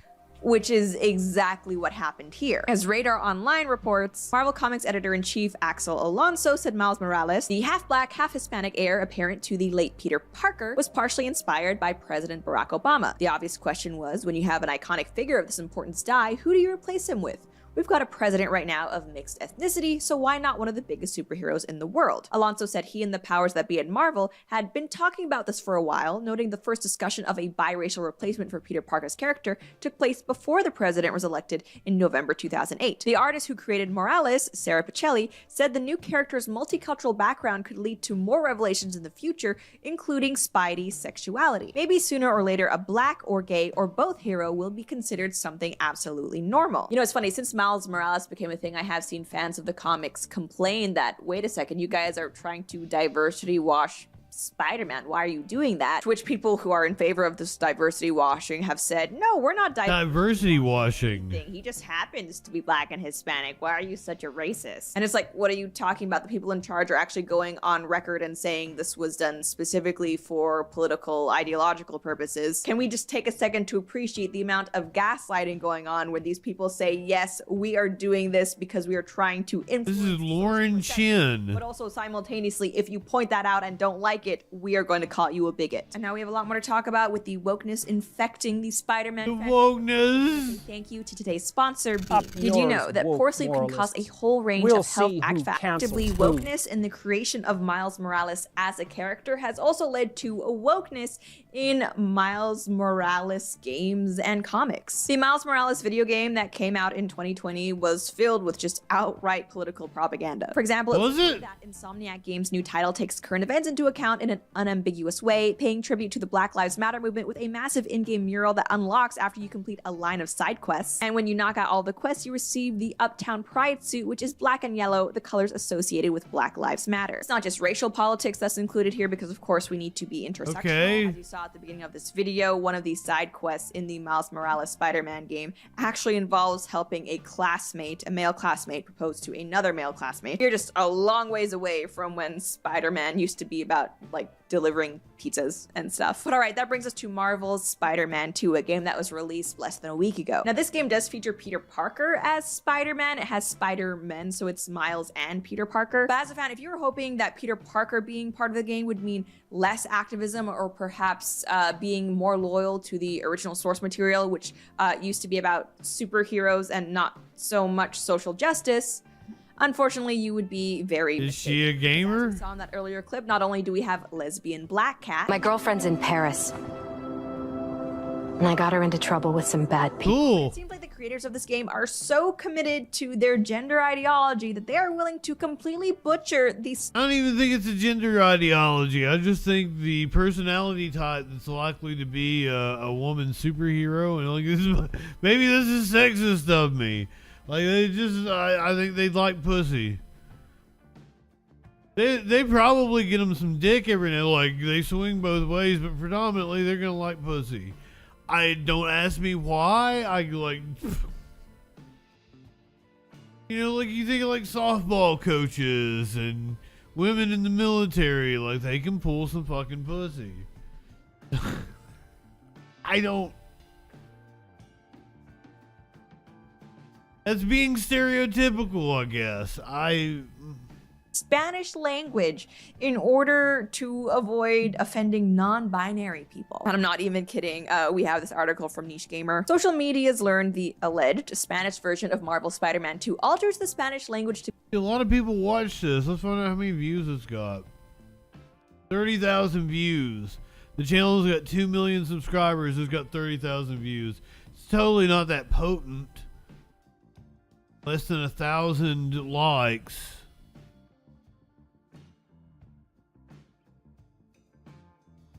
which is exactly what happened here. As Radar Online reports, Marvel Comics editor-in-chief Axel Alonso said Miles Morales, the half-black, half-Hispanic heir apparent to the late Peter Parker, was partially inspired by President Barack Obama. The obvious question was, when you have an iconic figure of this importance die, who do you replace him with? We've got a president right now of mixed ethnicity, so why not one of the biggest superheroes in the world? Alonso said he and the powers that be at Marvel had been talking about this for a while, noting the first discussion of a biracial replacement for Peter Parker's character took place before the president was elected in November 2008. The artist who created Morales, Sarah Pichelli, said the new character's multicultural background could lead to more revelations in the future, including Spidey's sexuality. Maybe sooner or later, a black or gay or both hero will be considered something absolutely normal. You know, it's funny, since Miles Morales became a thing, I have seen fans of the comics complain that, wait a second, you guys are trying to diversity wash Spider-Man. Why are you doing that? To which people who are in favor of this diversity washing have said, no, we're not diversity washing. He just happens to be black and Hispanic. Why are you such a racist? And it's like, what are you talking about? The people in charge are actually going on record and saying this was done specifically for political, ideological purposes. Can we just take a second to appreciate the amount of gaslighting going on where these people say, yes, we are doing this because we are trying to influence. This is Lauren Chin. But also simultaneously, if you point that out and don't like it, we are going to call you a bigot. And now we have a lot more to talk about with the wokeness infecting the Spider-Man. The wokeness. Thank you to today's sponsor, Beam. Did you know that poor sleep can cause a whole range of health actively wokeness in the creation of Miles Morales as a character has also led to a wokeness in Miles Morales games and comics. The Miles Morales video game that came out in 2020 was filled with just outright political propaganda. For example, that Insomniac Games' new title takes current events into account town in an unambiguous way, paying tribute to the Black Lives Matter movement with a massive in-game mural that unlocks after you complete a line of side quests. And when you knock out all the quests, you receive the Uptown Pride suit, which is black and yellow, the colors associated with Black Lives Matter. It's not just racial politics that's included here, because of course we need to be intersectional. Okay. As you saw at the beginning of this video, one of these side quests in the Miles Morales Spider-Man game actually involves helping a classmate, a male classmate, propose to another male classmate. You're just a long ways away from when Spider-Man used to be about like delivering pizzas and stuff. But all right, that brings us to Marvel's Spider-Man 2, a game that was released less than a week ago. Now this game does feature Peter Parker as Spider-Man. It has Spider-Men, so it's Miles and Peter Parker. But as a fan, if you were hoping that Peter Parker being part of the game would mean less activism, or perhaps being more loyal to the original source material, which used to be about superheroes and not so much social justice, unfortunately, you would be very Is she a gamer? As we saw in that earlier clip, not only do we have lesbian Black Cat. My girlfriend's in Paris, and I got her into trouble with some bad people. Cool. It seems like the creators of this game are so committed to their gender ideology that they are willing to completely butcher these. I don't even think it's a gender ideology. I just think the personality type that's likely to be a woman superhero, and like maybe this is sexist of me. Like they just, I think they like pussy. They probably get them some dick every now. Like they swing both ways, but predominantly they're gonna like pussy. I don't ask me why. I like, you know, like you think of like softball coaches and women in the military. Like they can pull some fucking pussy. I don't. That's being stereotypical, I guess. Spanish language in order to avoid offending non-binary people. And I'm not even kidding. We have this article from Niche Gamer. Social media's learned the alleged Spanish version of Marvel Spider-Man 2 alters the Spanish language to... A lot of people watch this. Let's find out how many views it's got. 30,000 views. The channel's got 2 million subscribers. It's got 30,000 views. It's totally not that potent. Less than 1,000 likes.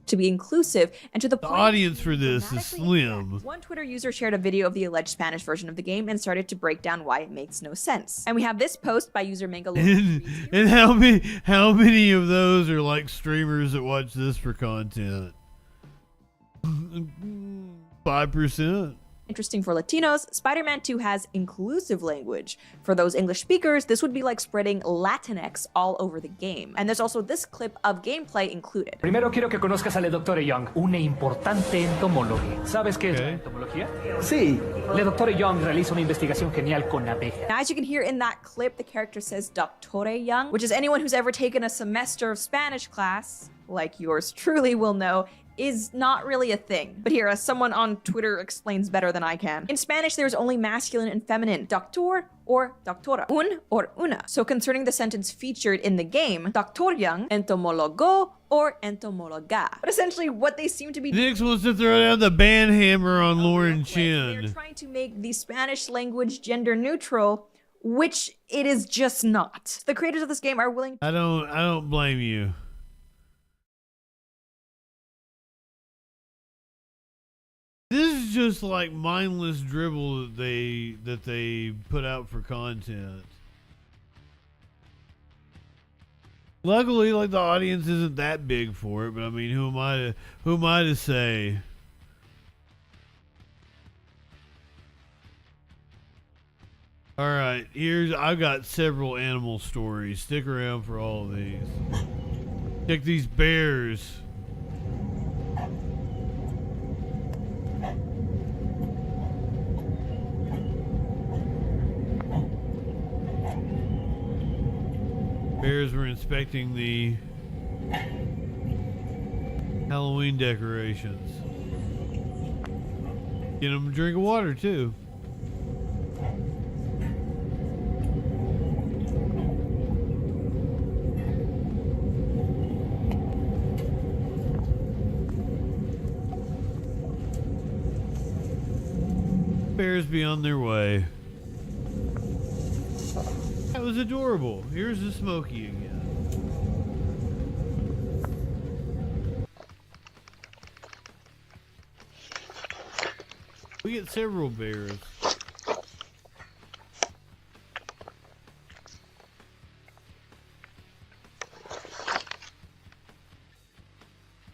To be inclusive and to the The audience for this is slim. One Twitter user shared a video of the alleged Spanish version of the game and started to break down why it makes no sense. And we have this post by user Mangalore. And how many of those are like streamers that watch this for content? 5%. Interesting for Latinos, Spider-Man 2 has inclusive language. For those English speakers, this would be like spreading Latinx all over the game. And there's also this clip of gameplay included. Primero quiero que conozcas a la doctora Young, una importante entomóloga. ¿Sabes qué es la entomología? Sí. La doctora Young realiza una investigación genial con abejas. Now, as you can hear in that clip, the character says Doctore Young, which is anyone who's ever taken a semester of Spanish class, like yours truly will know, is not really a thing. But here, as someone on Twitter explains better than I can, in Spanish there's only masculine and feminine, doctor or doctora, un or una. So concerning the sentence featured in the game, doctor Young, entomólogo or entomóloga. But essentially what they seem to be Nix wants to throw down the ban hammer on Lauren they're Chin. trying to make the Spanish language gender neutral, which it is just not. The creators of this game are willing I don't blame you. This is just like mindless dribble that they put out for content. Luckily, like the audience isn't that big for it, but I mean, who am I to say? All right, I've got several animal stories. Stick around for all of these. Check these bears. Bears were inspecting the Halloween decorations. Get them a drink of water too. Bears be on their way. That was adorable. Here's the Smokey again. We get several bears.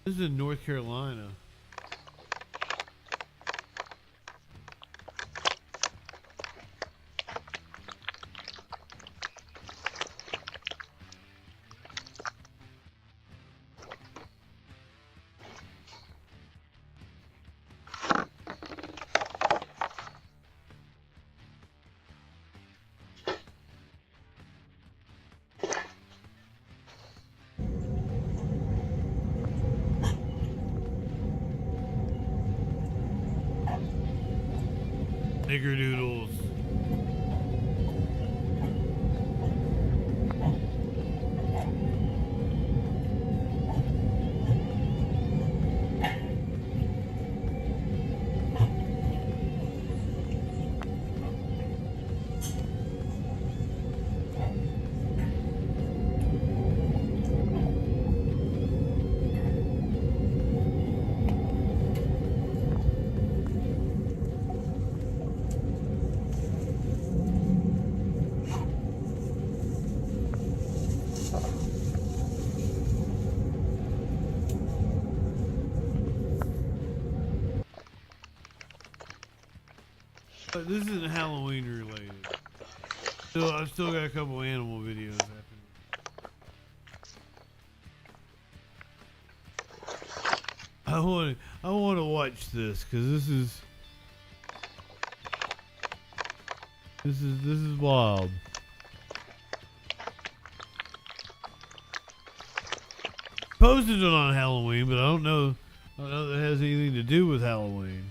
This is in North Carolina. Snickerdoodles. But this isn't Halloween related. So I've still got a couple animal videos after. I want to watch this because this is wild. Posted it on Halloween, but I don't know that it has anything to do with Halloween.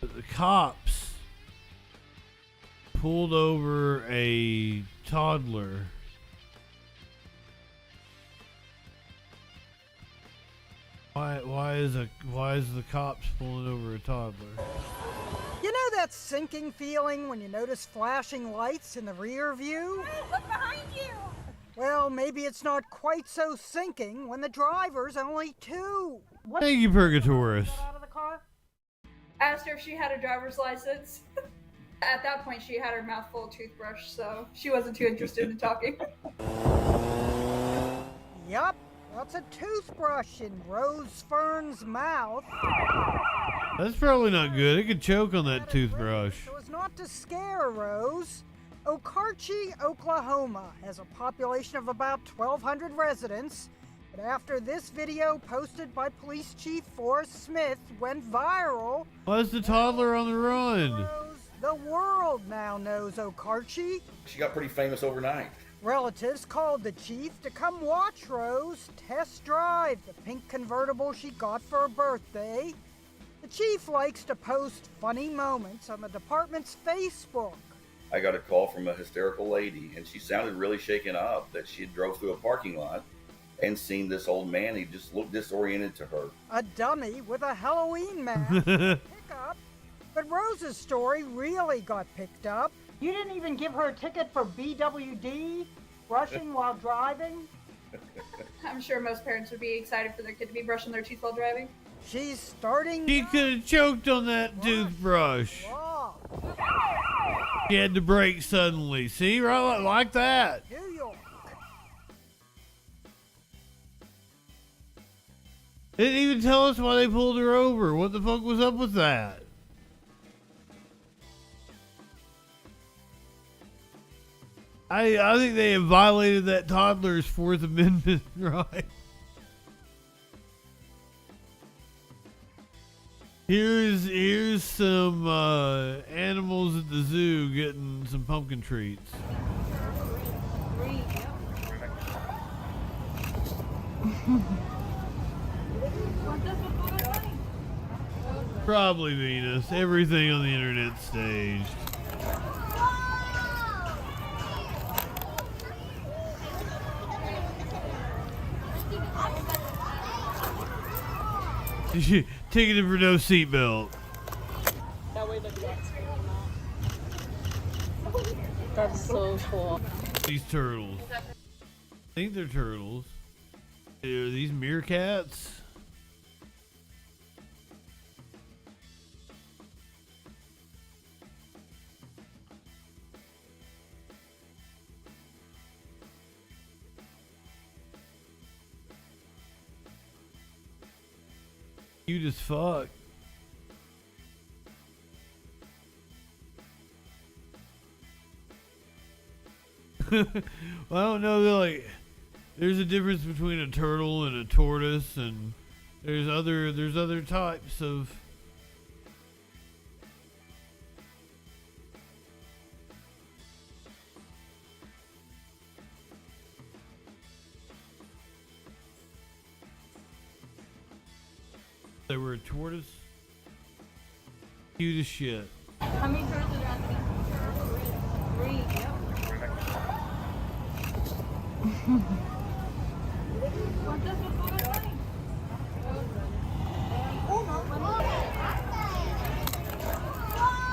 The cops pulled over a toddler. Why is the cops pulling over a toddler? You know that sinking feeling when you notice flashing lights in the rear view? Look behind you! Well, maybe it's not quite so sinking when the driver's only 2. Thank you, Purgatorus. Asked her if she had a driver's license. At that point, she had her mouth full of toothbrush, so she wasn't too interested in talking. Yup, that's a toothbrush in Rose Fern's mouth. That's probably not good. It could choke on that toothbrush. So as not to scare Rose, Okarche, Oklahoma has a population of about 1,200 residents. But after this video posted by Police Chief Forrest Smith went viral, Why is the toddler on the run? the world now knows Okarche. She got pretty famous overnight. Relatives called the chief to come watch Rose test drive the pink convertible she got for her birthday. The chief likes to post funny moments on the department's Facebook. I got a call from a hysterical lady, and she sounded really shaken up that she had drove through a parking lot and seen this old man. He just looked disoriented to her. A dummy with a Halloween mask. Pickup. But Rose's story really got picked up. You didn't even give her a ticket for BWD, brushing while driving? I'm sure most parents would be excited for their kid to be brushing their teeth while driving. She's starting. She could have choked on that toothbrush. She had to brake suddenly. See, right like that. New York. They didn't even tell us why they pulled her over. What the fuck was up with that? I think they have violated that toddler's Fourth Amendment right. Here's some animals at the zoo getting some pumpkin treats. Probably Venus. Everything on the internet's staged. Ticketed for no seatbelt. That way the ducks can come out. That's so cool. These turtles. I think they're turtles. Are these meerkats? Cute as fuck. Well, I don't know. Like, there's a difference between a turtle and a tortoise, and there's other types of. They were a tortoise. Cute as shit. How many turtles are there? Three. Yep.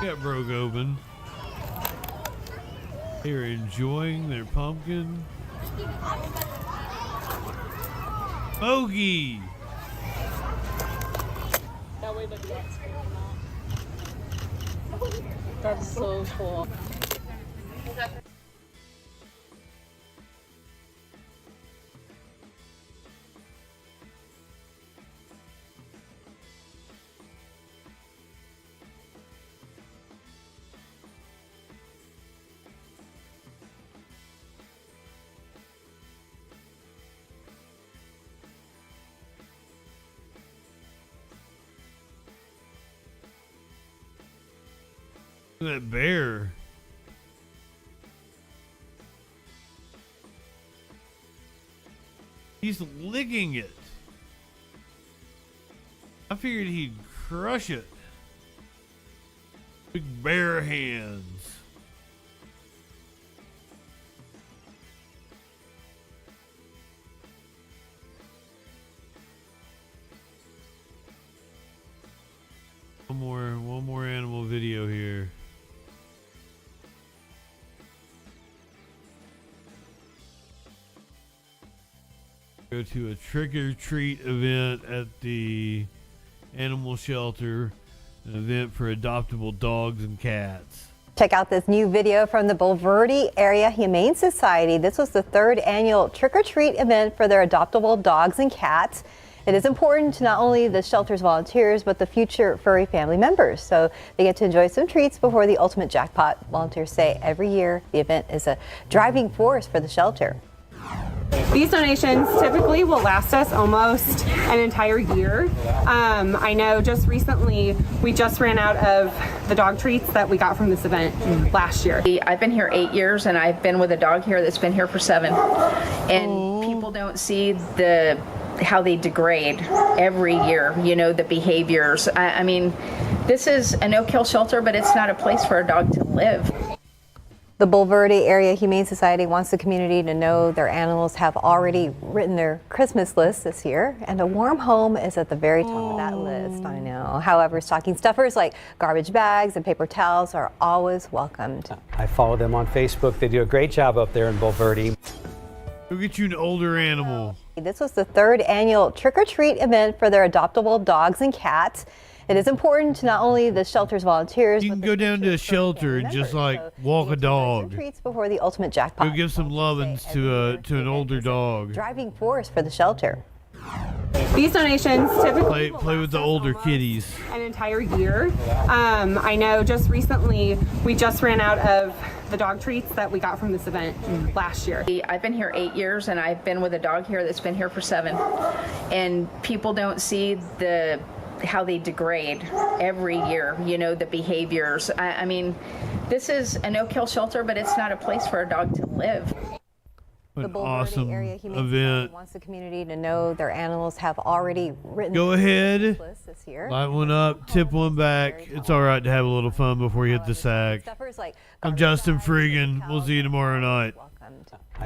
Got broke open. They're enjoying their pumpkin. Bogey! That way the ducks come out. That's so cool. Look at that bear. He's licking it. I figured he'd crush it. Big bear hands. One more animal video here. Go to a trick-or-treat event at the animal shelter, an event for adoptable dogs and cats. Check out this new video from the Bulverde Area Humane Society. This was the 3rd annual trick-or-treat event for their adoptable dogs and cats. It is important to not only the shelter's volunteers, but the future furry family members. So they get to enjoy some treats before the ultimate jackpot. Volunteers say every year the event is a driving force for the shelter. These donations typically will last us almost an entire year. I know just recently we just ran out of the dog treats that we got from this event last year. I've been here 8 years and I've been with a dog here that's been here for 7. And people don't see how they degrade every year, you know, the behaviors. I mean, this is a no-kill shelter, but it's not a place for a dog to live. The Bulverde Area Humane Society wants the community to know their animals have already written their Christmas list this year, and a warm home is at the very top of that list, I know. However, stocking stuffers like garbage bags and paper towels are always welcomed. I follow them on Facebook. They do a great job up there in Bulverde. Go get you an older animal. This was the 3rd annual trick-or-treat event for their adoptable dogs and cats. It is important to not only the shelter's volunteers. You can go down to a shelter and just like walk a dog. Treats before the ultimate jackpot. Go give some lovin's to an older dog. Driving force for the shelter. These donations typically play with the older kitties. An entire year. I know just recently we just ran out of the dog treats that we got from this event last year. I've been here 8 years and I've been with a dog here that's been here for 7. And people don't see how they degrade every year, you know, the behaviors. I mean, this is a no-kill shelter, but it's not a place for a dog to live. An awesome event. Wants the community to know their animals have already written. Go ahead, list this year. light one up, tip one back. It's all right to have a little fun before you hit the sack. I'm JustinFREAKIN. We'll see you tomorrow night.